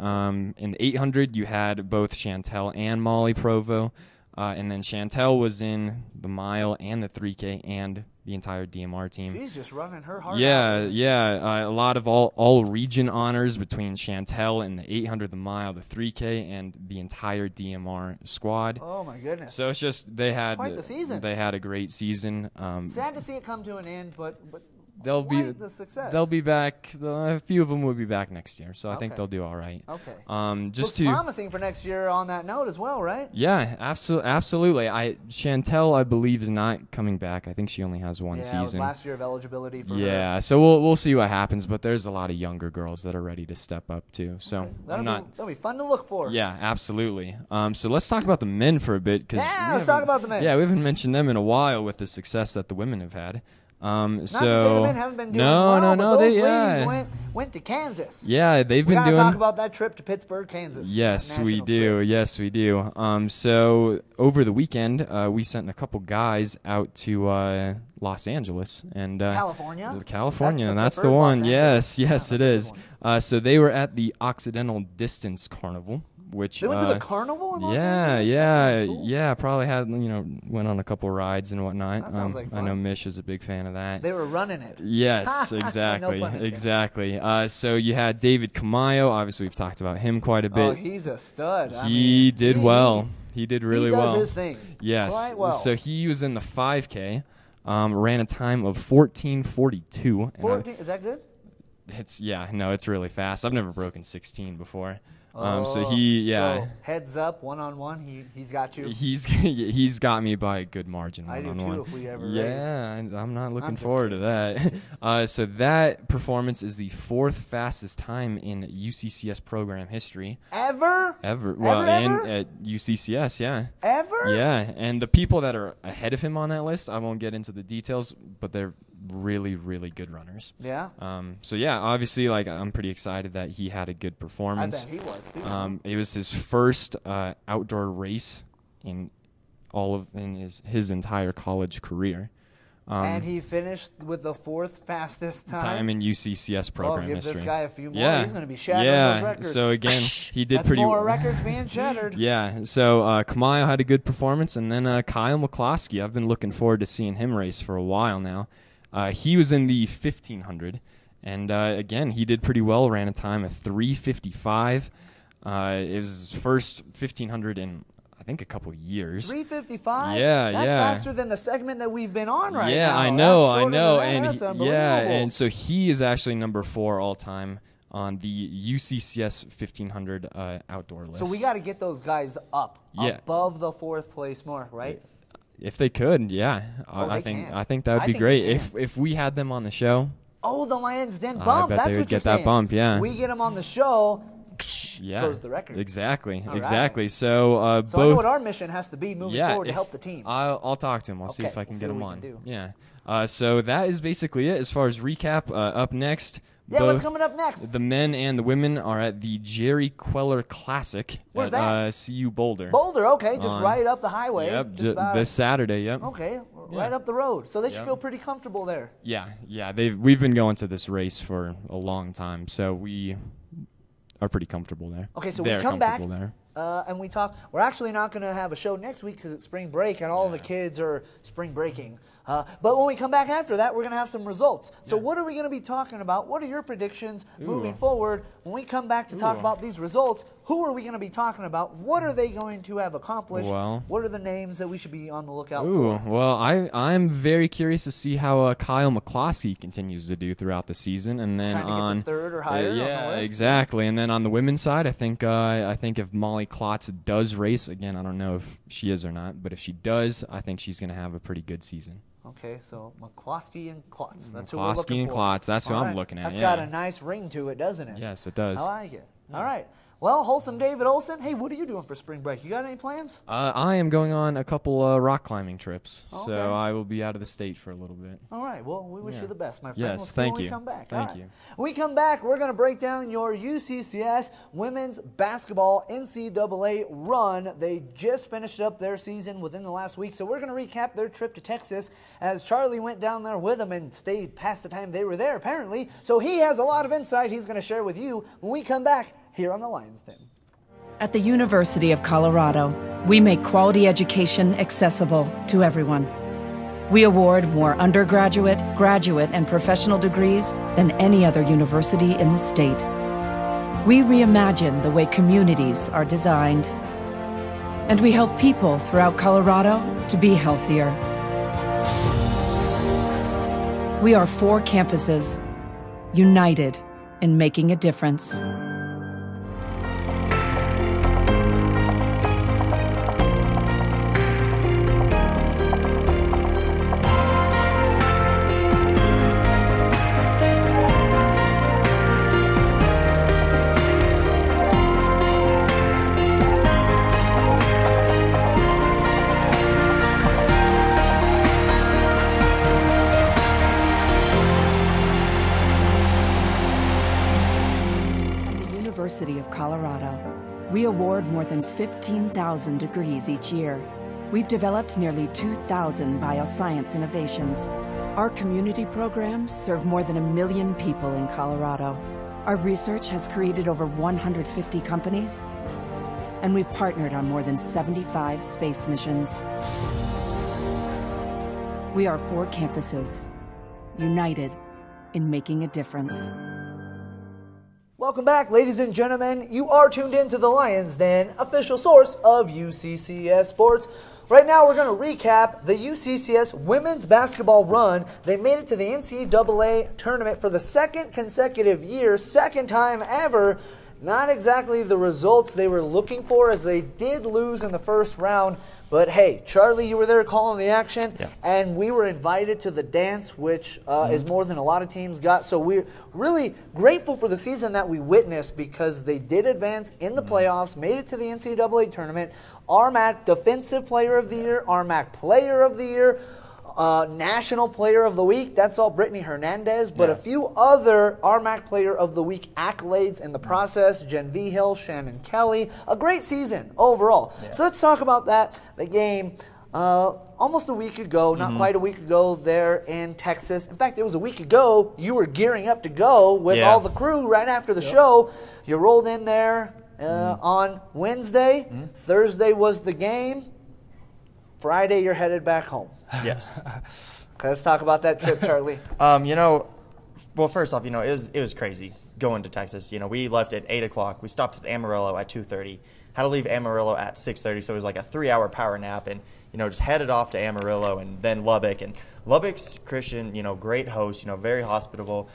In the 800, you had both Chantel and Molly Provo, and then Chantel was in the mile and the 3K and the entire DMR team. She's just running her heart out. A lot of all region honors between Chantel and the 800, the mile, the 3K, and the entire DMR squad. Oh my goodness! So it's just they had quite the season. They had a great season. Sad to see it come to an end, but. They'll be back. A few of them will be back next year, so I think they'll do all right. Okay. Looks promising for next year on that note as well, right? Yeah, absolutely. Chantel, I believe, is not coming back. I think she only has one season. Last year of eligibility for her. Yeah, so we'll see what happens, but there's a lot of younger girls that are ready to step up too. So that'll be fun to look for. Yeah, absolutely. So let's talk about the men for a bit. Let's talk about the men. Yeah, we haven't mentioned them in a while with the success that the women have had. Not to say the men haven't been doing well, but those ladies went to Kansas. Yeah, they've been doing. We gotta talk about that trip to Pittsburgh, Kansas. Yes, we do. Yes, we do. So over the weekend, we sent a couple guys out to Los Angeles and California. That's the one. Yes, it is. So they were at the Occidental Distance Carnival. Which they went to the carnival in Los Angeles? Yeah. Probably had went on a couple rides and whatnot. That sounds like fun. I know Mish is a big fan of that. They were running it. Yes, exactly, exactly. So you had David Camayo. Obviously, we've talked about him quite a bit. Oh, he's a stud. He did well. He did really well. He does his thing. Yes. Quite well. So he was in the 5K. Ran a time of 14:42. 14? Is that good? It's really fast. I've never broken 16 before. So heads up, one-on-one, he's got you. He's got me by a good margin. I do too if we ever race. Yeah, I'm not looking forward to that. So that performance is the 4th fastest time in UCCS program history. Ever? Well, at UCCS, yeah. Ever? Yeah, and the people that are ahead of him on that list, I won't get into the details, but they're really, really good runners. Yeah. So yeah, obviously, I'm pretty excited that he had a good performance. I bet he was too. It was his first outdoor race in his entire college career. And he finished with the 4th fastest time in UCCS program give history. This guy a few more. Yeah. He's going to be shattering those records. So again, he did That's more records being shattered. Yeah. So Camayo had a good performance, and then Kyle McCloskey. I've been looking forward to seeing him race for a while now. He was in the 1500, and again, he did pretty well. Ran a time of 3:55. It was his first 1500 in, I think, a couple of years. 3:55? Yeah, That's faster than the segment that we've been on right now. Yeah, I know. And so he is actually number 4 all time on the UCCS 1500 outdoor list. So we got to get those guys up above the 4th place mark, right? If they could, yeah. I think that would be great. If we had them on the show. Oh, the Lions Den bump. I bet they would get that bump, yeah. We get them on the show. Goes the record. Exactly. Right. So both. I know what our mission has to be moving forward to help the team. I'll talk to him. I'll see if I can get him on. Yeah. So that is basically it as far as recap. Up next. Yeah, what's coming up next? The men and the women are at the Jerry Queller Classic at CU Boulder. Boulder, okay, just right up the highway. Yep, this Saturday, yep. Okay, right up the road. So they should feel pretty comfortable there. Yeah. We've been going to this race for a long time, so we are pretty comfortable there. Okay, so we come back and we talk. We're actually not going to have a show next week because it's spring break and all the kids are spring breaking. But when we come back after that, we're going to have some results. So what are we going to be talking about? What are your predictions moving forward when we come back to talk about these results Who are we going to be talking about? What are they going to have accomplished? Well, what are the names that we should be on the lookout for? Well, I'm very curious to see how Kyle McCloskey continues to do throughout the season, and then trying to get to third or higher. Yeah, on the list. exactly. And then on the women's side, I think if Molly Klotz does race again, I don't know if she is or not, but if she does, I think she's going to have a pretty good season. Okay, so McCloskey and Klotz. That's who McCloskey we're looking and for. Klotz. That's who All I'm right. looking at. That's yeah. got a nice ring to it, doesn't it? Yes, it does. I like it. All right. Well, Wholesome David Olson, hey, what are you doing for spring break? You got any plans? I am going on a couple rock climbing trips, Okay. so I will be out of the state for a little bit. All right. Well, we wish you the best, my friend. Yes, we'll see thank when you. we come back. Thank you. When we come back, we're going to break down your UCCS women's basketball NCAA run. They just finished up their season within the last week, so we're going to recap their trip to Texas as Charlie went down there with them and stayed past the time they were there, apparently. So he has a lot of insight he's going to share with you when we come back here on the Lions Den. At the University of Colorado, we make quality education accessible to everyone. We award more undergraduate, graduate, and professional degrees than any other university in the state. We reimagine the way communities are designed. And we help people throughout Colorado to be healthier. We are 4 campuses, united in making a difference. University of Colorado, we award more than 15,000 degrees each year. We've developed nearly 2,000 bioscience innovations. Our community programs serve more than 1 million people in Colorado. Our research has created over 150 companies, and we've partnered on more than 75 space missions. We are 4 campuses, united in making a difference. Welcome back, ladies and gentlemen. You are tuned in to the Lions Den, official source of UCCS sports. Right now, we're going to recap the UCCS women's basketball run. They made it to the NCAA tournament for the 2nd consecutive year, 2nd time ever. Not exactly the results they were looking for, as they did lose in the first round. But hey, Charlie, you were there calling the action, and we were invited to the dance, which is more than a lot of teams got. So we're really grateful for the season that we witnessed, because they did advance in the playoffs, made it to the NCAA tournament. RMAC Defensive Player of the Year, RMAC Player of the Year, National Player of the Week. That's all Brittany Hernandez, but a few other RMAC Player of the Week accolades in the process. Jen Vigil, Shannon Kelly. A great season overall. So let's talk about that. The game almost a week ago, not quite a week ago, there in Texas. In fact, it was a week ago. You were gearing up to go with all the crew right after the show. You rolled in there on Wednesday. Thursday was the game. Friday, you're headed back home. Yes. Let's talk about that trip, Charlie. Well, first off, it was crazy going to Texas. We left at 8 o'clock. We stopped at Amarillo at 2:30. Had to leave Amarillo at 6:30, so it was like a 3-hour power nap, and just headed off to Amarillo and then Lubbock. And Lubbock's Christian, great host, very hospitable,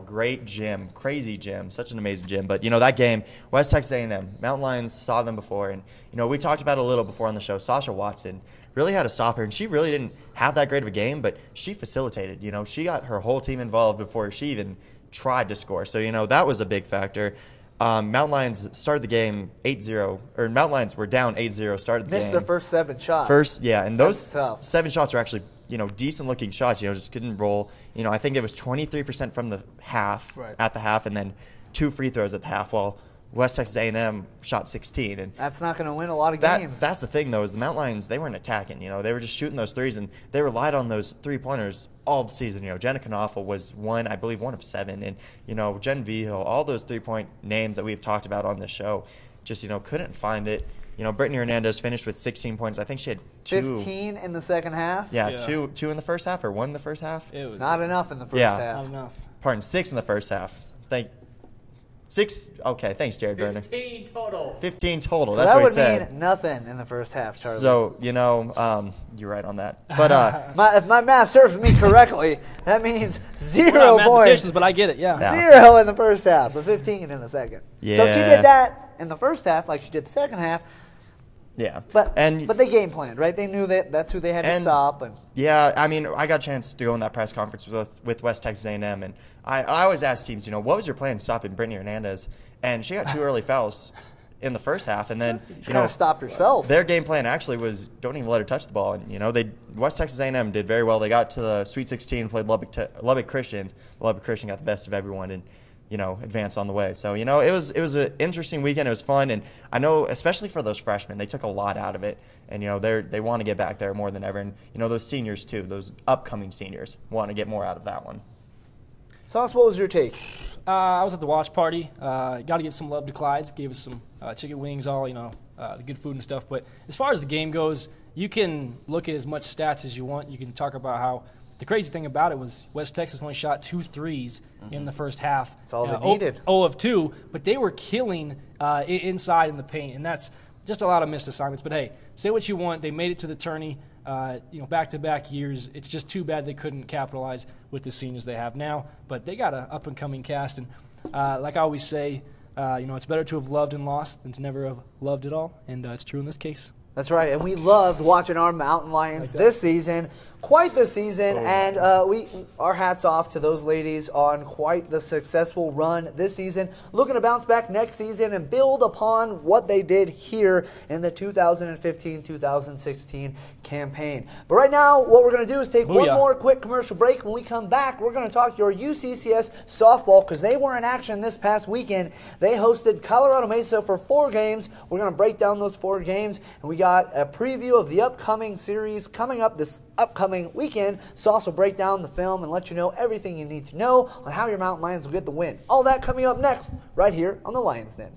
great gym, crazy gym, such an amazing gym. But that game, West Texas A&M, Mountain Lions saw them before, and we talked about it a little before on the show. Sasha Watson really had to stop her, and she really didn't have that great of a game, but she facilitated. She got her whole team involved before she even tried to score. So that was a big factor. Mountain Lions started the game 8-0, or Mountain Lions were down 8-0, started the game. Missed their first 7 shots. And those 7 shots are actually, decent-looking shots, just couldn't roll. I think it was 23% from the half, at the half, and then 2 free throws at the half, while West Texas A&M shot 16. And that's not going to win a lot of games. That's the thing, though, is the Mountain Lions, they weren't attacking. They were just shooting those threes, and they relied on those three-pointers all the season. Jenna Knaufel was one of 7. And, Jen Vigil, all those three-point names that we've talked about on this show, just, couldn't find it. Brittany Hernandez finished with 16 points. I think she had 2. 15 in the second half? Yeah, 2 in the first half, or 1 in the first half? Not enough in the first half. Not enough. Pardon, 6 in the first half. 6. Okay, thanks, Jared Vernon. 15 total. 15 total. So that's that what he would said. mean nothing in the first half, Charlie. So, you're right on that. But if my math serves me correctly, that means 0 We're not points. mathematicians, but I get it, yeah. 0 in the first half, but 15 in the second. Yeah. So if she did that in the first half like she did the second half, yeah. But they game planned, right? They knew that that's who they had to stop. And yeah, I mean, I got a chance to go in that press conference with West Texas A&M, and I always ask teams, what was your plan stopping Brittany Hernandez? And she got 2 early fouls in the first half, and then she kind of stopped herself. Their game plan actually was don't even let her touch the ball, and West Texas A&M did very well. They got to the Sweet 16, played Lubbock Christian. Lubbock Christian got the best of everyone, and advance on the way. So, it was an interesting weekend. It was fun. And I know, especially for those freshmen, they took a lot out of it. And, they want to get back there more than ever. And, those seniors, too, those upcoming seniors want to get more out of that one. Sauce, what was your take? I was at the watch party. Got to give some love to Clyde's. Gave us some chicken wings, all, the good food and stuff. But as far as the game goes, you can look at as much stats as you want. You can talk about how the crazy thing about it was West Texas only shot 2 threes in the first half. That's all they needed. 0 of 2, but they were killing inside in the paint, and that's just a lot of missed assignments. But hey, say what you want. They made it to the tourney, back-to-back years. It's just too bad they couldn't capitalize with the seniors they have now. But they got an up-and-coming cast, and like I always say, it's better to have loved and lost than to never have loved at all, and it's true in this case. That's right, and we loved watching our Mountain Lions this season, quite the season, and our hats off to those ladies on quite the successful run this season. Looking to bounce back next season and build upon what they did here in the 2015-2016 campaign. But right now, what we're going to do is take one more quick commercial break. When we come back, we're going to talk your UCCS softball because they were in action this past weekend. They hosted Colorado Mesa for 4 games. We're going to break down those 4 games, and we got a preview of the upcoming series coming up this upcoming weekend. Sauce will break down the film and let you know everything you need to know on how your Mountain Lions will get the win. All that coming up next, right here on the Lions Den.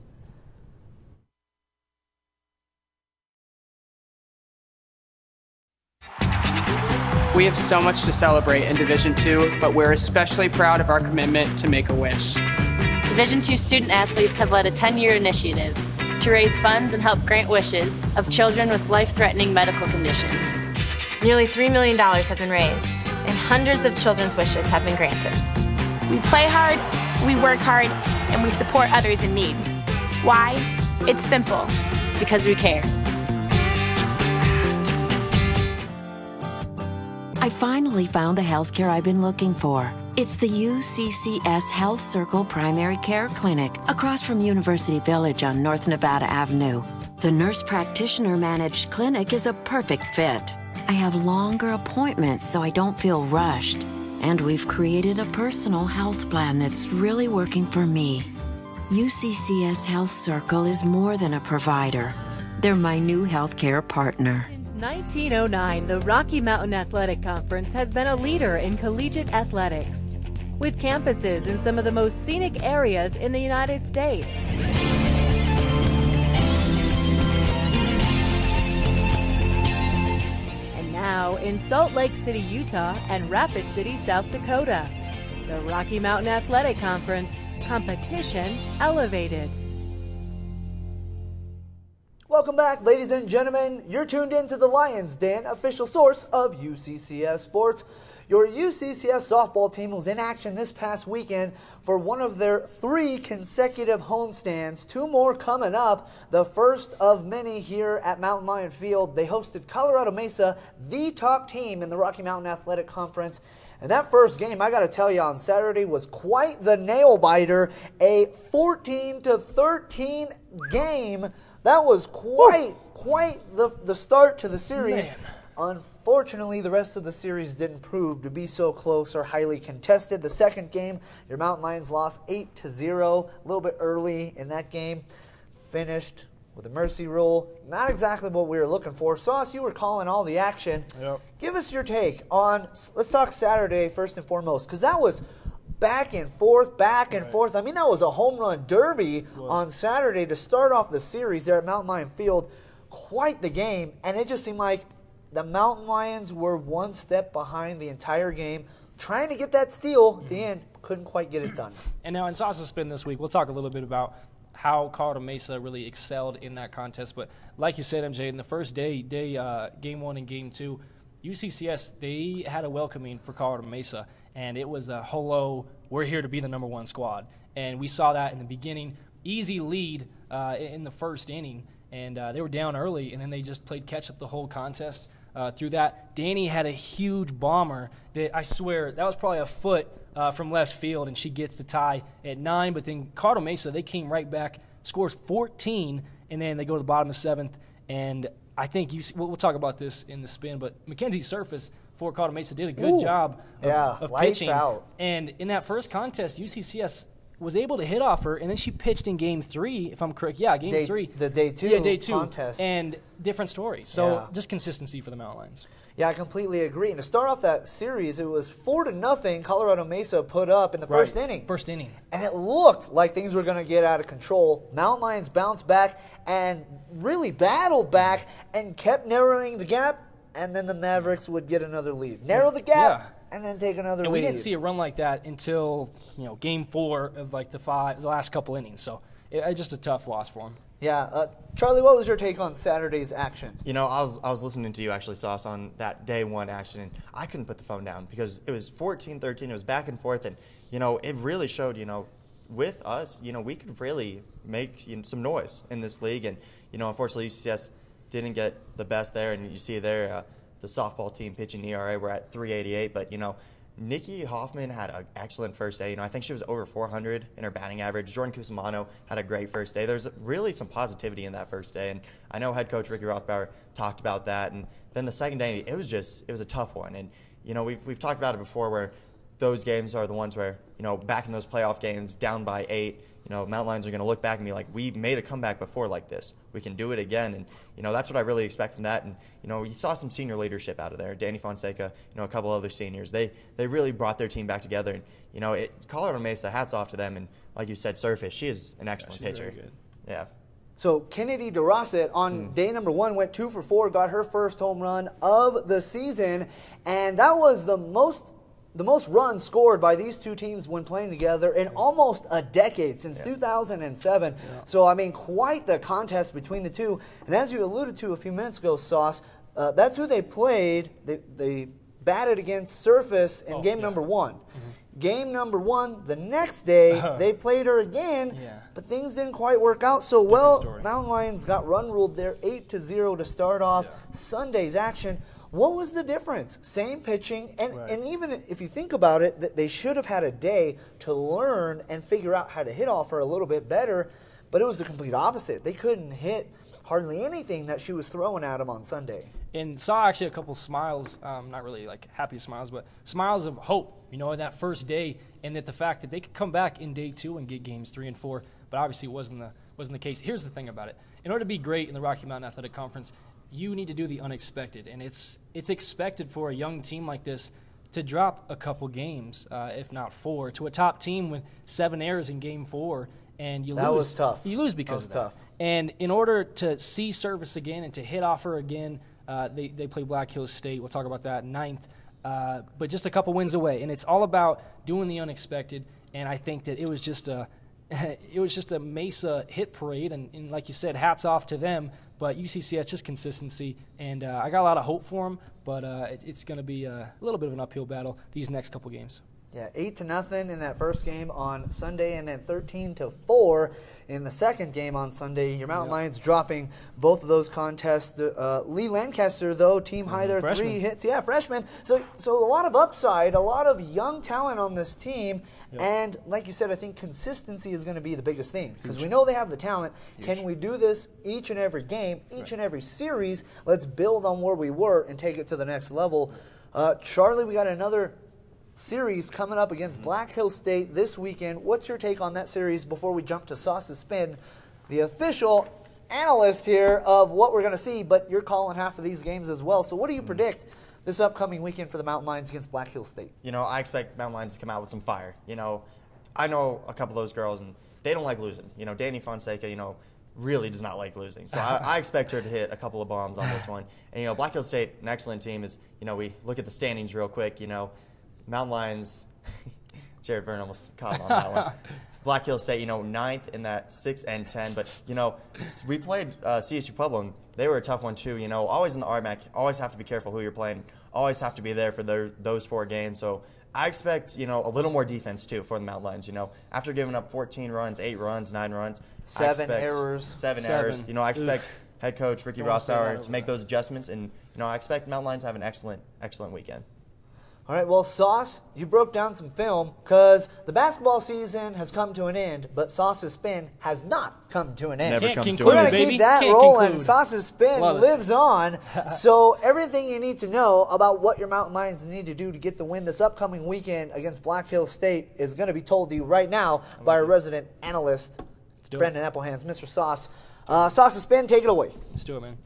We have so much to celebrate in Division II, but we're especially proud of our commitment to Make-A-Wish. Division II student athletes have led a 10-year initiative to raise funds and help grant wishes of children with life-threatening medical conditions. Nearly $3 million have been raised, and hundreds of children's wishes have been granted. We play hard, we work hard, and we support others in need. Why? It's simple. Because we care. I finally found the healthcare I've been looking for. It's the UCCS Health Circle Primary Care Clinic across from University Village on North Nevada Avenue. The nurse practitioner managed clinic is a perfect fit. I have longer appointments so I don't feel rushed. And we've created a personal health plan that's really working for me. UCCS Health Circle is more than a provider. They're my new healthcare partner. Since 1909, the Rocky Mountain Athletic Conference has been a leader in collegiate athletics, with campuses in some of the most scenic areas in the United States. Now in Salt Lake City, Utah and Rapid City, South Dakota. The Rocky Mountain Athletic Conference, competition elevated. Welcome back, ladies and gentlemen. You're tuned in to the Lions Den, official source of UCCS Sports. Your UCCS softball team was in action this past weekend for one of their 3 consecutive homestands. 2 more coming up, the first of many here at Mountain Lion Field. They hosted Colorado Mesa, the top team in the Rocky Mountain Athletic Conference. And that first game, I got to tell you, on Saturday was quite the nail-biter. A 14-13 game. That was quite the start to the series. Man. Unfortunately, the rest of the series didn't prove to be so close or highly contested. The second game, your Mountain Lions lost 8-0, a little bit early in that game. Finished with a mercy rule. Not exactly what we were looking for. Sauce, you were calling all the action. Yep. Give us your take on, let's talk Saturday first and foremost, because that was back and forth. I mean, that was a home run derby on Saturday to start off the series there at Mountain Lion Field. Quite the game, and it just seemed like the Mountain Lions were one step behind the entire game, trying to get that steal at the end, couldn't quite get it done. And now in Sauce's Spin this week, we'll talk a little bit about how Colorado Mesa really excelled in that contest. But like you said, MJ, in the first day, Game 1 and Game 2, UCCS, they had a welcoming for Colorado Mesa, and it was a hello, we're here to be the #1 squad. And we saw that in the beginning. Easy lead in the first inning, and they were down early, and then they just played catch-up the whole contest. Through that, Danny had a huge bomber that I swear that was probably a foot from left field, and she gets the tie at 9. But then Colorado Mesa, they came right back, scores 14, and then they go to the bottom of 7th. And I think we'll talk about this in the spin, but Mackenzie Surface for Colorado Mesa did a good job of pitching. Out. And in that first contest, UCCS was able to hit off her, and then she pitched in Game 3, if I'm correct. Yeah, Game 3. The day 2 contest. And different story. So just consistency for the Mountain Lions. Yeah, I completely agree. And to start off that series, it was 4-0 Colorado Mesa put up in the first inning. First inning. And it looked like things were going to get out of control. Mountain Lions bounced back and really battled back and kept narrowing the gap, and then the Mavericks would get another lead. Narrow the gap. And then take another lead. And we didn't see a run like that until Game 4 of like the last couple innings. So it's just a tough loss for him. Yeah, Charlie, what was your take on Saturday's action? I was listening to you actually, Sauce, on that day 1 action, and I couldn't put the phone down because it was 14-13. It was back and forth, and it really showed. With us, we could really make some noise in this league, and unfortunately UCCS didn't get the best there, and you see there. The softball team pitching ERA, we're at 388, but Nikki Hoffman had an excellent first day. I think she was over 400 in her batting average. Jordan Cusimano had a great first day. There's really some positivity in that first day, and I know head coach Ricky Rothbauer talked about that. And then the second day, it was a tough one. And we've talked about it before, where those games are the ones where back in those playoff games, down by 8. Mountain Lions are going to look back and be like, we made a comeback before like this. We can do it again. And, that's what I really expect from that. And, you saw some senior leadership out of there. Danny Fonseca, a couple other seniors. They really brought their team back together. And, Colorado Mesa, hats off to them. And like you said, Surface, she is an excellent pitcher. Very good. Yeah. So Kennedy DeRosset on day number 1 went 2 for 4, got her first home run of the season. And that was the most runs scored by these two teams when playing together in almost a decade, since 2007. Yeah. So, quite the contest between the two. And as you alluded to a few minutes ago, Sauce, that's who they played. They batted against Surface in game number 1. Mm-hmm. Game number 1, the next day, they played her again, but things didn't quite work out so well. Mountain Lions got run ruled there 8-0 to start off Sunday's action. What was the difference? Same pitching, and even if you think about it, they should have had a day to learn and figure out how to hit off her a little bit better, but it was the complete opposite. They couldn't hit hardly anything that she was throwing at them on Sunday. And saw actually a couple smiles, not really like happy smiles, but smiles of hope, in that first day, and that the fact that they could come back in day 2 and get games 3 and 4, but obviously it wasn't the case. Here's the thing about it. In order to be great in the Rocky Mountain Athletic Conference, you need to do the unexpected, and it's expected for a young team like this to drop a couple games, if not 4, to a top team with 7 errors in Game 4, and you lose. That was tough. You lose because of that. Tough. And in order to see Surface again and to hit off her again, they play Black Hills State. We'll talk about that 9th, but just a couple wins away, and it's all about doing the unexpected. And I think that it was just a Mesa hit parade, and like you said, hats off to them. But UCCS, just consistency, and I got a lot of hope for them, but it's going to be a little bit of an uphill battle these next couple games. Yeah, 8-0 in that first game on Sunday, and then 13-4 in the second game on Sunday. Your Mountain Lions dropping both of those contests. Lee Lancaster, though, team high there, freshman. 3 hits. Yeah, freshman. So a lot of upside, a lot of young talent on this team. Yep. And like you said, I think consistency is going to be the biggest thing, because we know they have the talent. Huge. Can we do this each and every game, each and every series? Let's build on where we were and take it to the next level. Charlie, we got another series coming up against Black Hills State this weekend. What's your take on that series before we jump to Sauce's Spin, the official analyst here of what we're going to see, but you're calling half of these games as well. So what do you predict this upcoming weekend for the Mountain Lions against Black Hills State? I expect Mountain Lions to come out with some fire. I know a couple of those girls, and they don't like losing. Danny Fonseca, really does not like losing. So I expect her to hit a couple of bombs on this one. And, Black Hills State, an excellent team, is, we look at the standings real quick, Mountain Lions, Jared Vernon almost caught him on that one. Black Hills State, 9th in that 6-10. But, we played CSU Pueblo, and they were a tough one too. Always in the RMAC, always have to be careful who you're playing, always have to be there for those 4 games. So I expect, a little more defense too for the Mountain Lions. After giving up 14 runs, 8 runs, 9 runs, 7 errors. 7 errors. I expect head coach Ricky Rossbauer to make those adjustments, and I expect Mountain Lions to have an excellent weekend. All right, well, Sauce, you broke down some film because the basketball season has come to an end, but Sauce's Spin has not come to an end. Never comes to We're an going end. to keep that rolling. Sauce's Spin lives on. So everything you need to know about what your Mountain Lions need to do to get the win this upcoming weekend against Black Hills State is going to be told to you right now by our resident analyst, Brendan Applehands. Mr. Sauce, Sauce's Spin, take it away. Let's do it, man.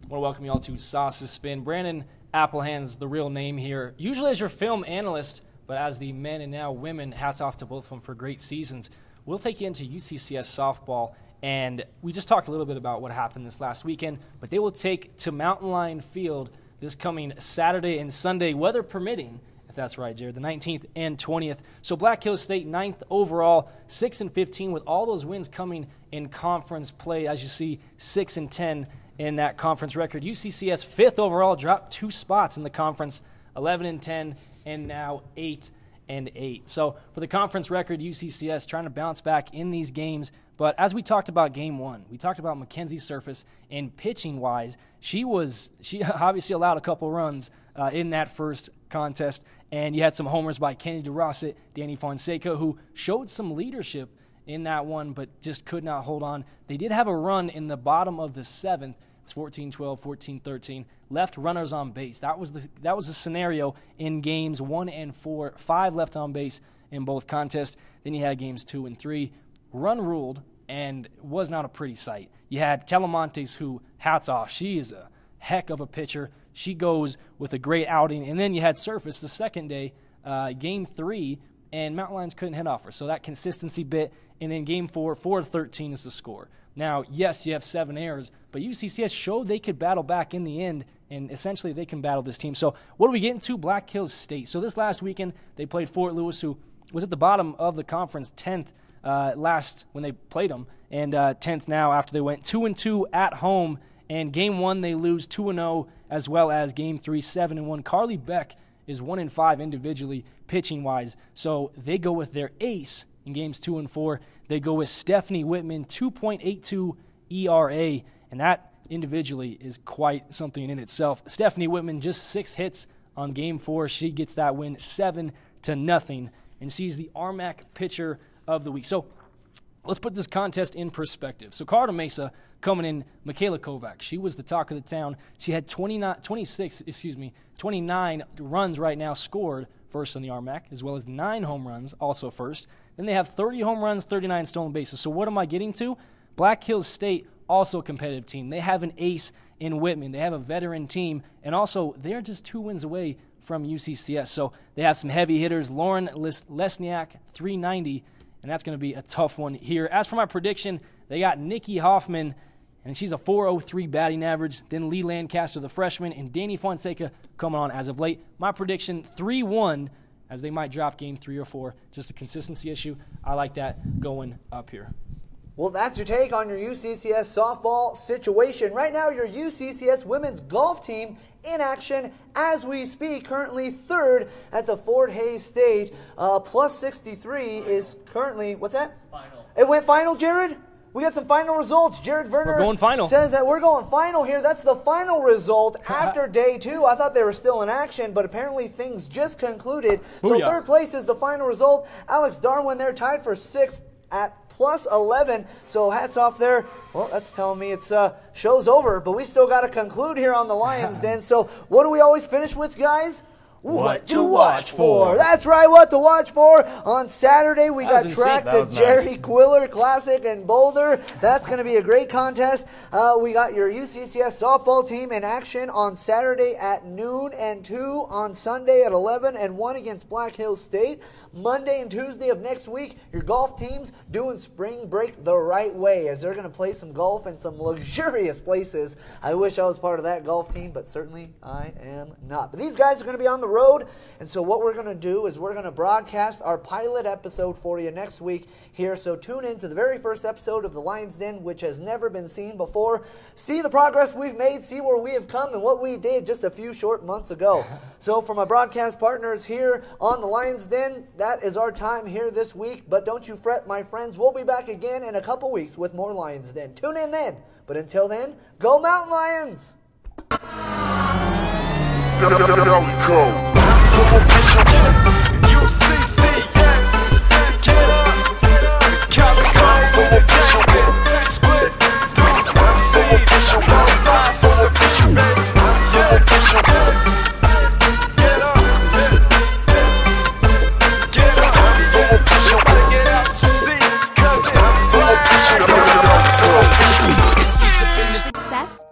I want to welcome you all to Sauce's Spin. Brandon Applehands, the real name here, usually as your film analyst, but as the men and now women, hats off to both of them for great seasons. We'll take you into UCCS softball, and we just talked a little bit about what happened this last weekend, but they will take to Mountain Lion Field this coming Saturday and Sunday, weather permitting, if that's right, Jared, the 19th and 20th. So Black Hills State, 9th overall, 6-15, with all those wins coming in conference play, as you see, 6-10 in that conference record. UCCS 5th overall, dropped 2 spots in the conference, 11-10, and now 8-8. So for the conference record, UCCS trying to bounce back in these games. But as we talked about game 1, we talked about Mackenzie Surface, and pitching-wise, she obviously allowed a couple runs in that first contest, and you had some homers by Kenny DeRosset, Danny Fonseca, who showed some leadership in that one, but just could not hold on. They did have a run in the bottom of the 7th. It's 14-12, 14-13. Left runners on base. That was the scenario in games 1 and 4. 5 left on base in both contests. Then you had games 2 and 3. Run ruled, and was not a pretty sight. You had Telemontes, who, hats off, she is a heck of a pitcher. She goes with a great outing. And then you had Surface the second day, game 3, and Mountain Lions couldn't hit off her. So that consistency bit. And then game 4, 4-13 is the score. Now, yes, you have 7 errors, but UCCS showed they could battle back in the end, and essentially they can battle this team. So what do we get into? Black Hills State. So this last weekend, they played Fort Lewis, who was at the bottom of the conference, 10th last when they played them, and 10th now after they went 2-2 at home. And game 1, they lose 2-0, as well as game 3, 7-1. Carly Beck is 1-5 individually, pitching-wise. So they go with their ace in games 2 and 4. They go with Stephanie Whitman, 2.82 ERA, and that individually is quite something in itself. Stephanie Whitman, just 6 hits on game 4. She gets that win 7-0, and she's the RMAC pitcher of the week. So let's put this contest in perspective. So Colorado Mesa coming in, Michaela Kovac. She was the talk of the town. She had 29 runs right now scored, first in the RMAC, as well as 9 home runs, also first. Then they have 30 home runs, 39 stolen bases. So what am I getting to? Black Hills State, also a competitive team. They have an ace in Whitman. They have a veteran team, and also they're just 2 wins away from UCCS. So they have some heavy hitters. Lauren Lesniak, 390, and that's going to be a tough one here. As for my prediction, they got Nikki Hoffman, and she's a 4.03 batting average. Then Lee Lancaster, the freshman, and Danny Fonseca coming on as of late. My prediction, 3-1, as they might drop game 3 or 4. Just a consistency issue. I like that going up here. Well, that's your take on your UCCS softball situation. Right now, your UCCS women's golf team in action as we speak. Currently 3rd at the Fort Hays State. Plus 63 is currently, what's that? Final. It went final, Jared? We got some final results. Jared Verner we're going final. says that we're going final here. That's the final result after day 2. I thought they were still in action, but apparently things just concluded. So 3rd place is the final result. Alex Darwin there tied for 6th at plus 11. So hats off there. Well, that's telling me it's show's over, but we still got to conclude here on the Lions Den. So what do we always finish with, guys? What to watch for. That's right, what to watch for. On Saturday, we got track the Jerry Quiller Classic in Boulder. That's going to be a great contest. We got your UCCS softball team in action on Saturday at noon and 2 on Sunday at 11 and 1 against Black Hills State. Monday and Tuesday of next week, your golf team's doing spring break the right way as they're going to play some golf in some luxurious places. I wish I was part of that golf team, but certainly I am not. But these guys are going to be on the road. And so what we're going to do is we're going to broadcast our pilot episode for you next week here. So tune in to the very first episode of The Lion's Den, which has never been seen before. See the progress we've made, see where we have come and what we did just a few short months ago. So for my broadcast partners here on The Lion's Den, that is our time here this week. But don't you fret, my friends. We'll be back again in a couple weeks with more Lion's Den. Tune in then. But until then, go Mountain Lions! There we go.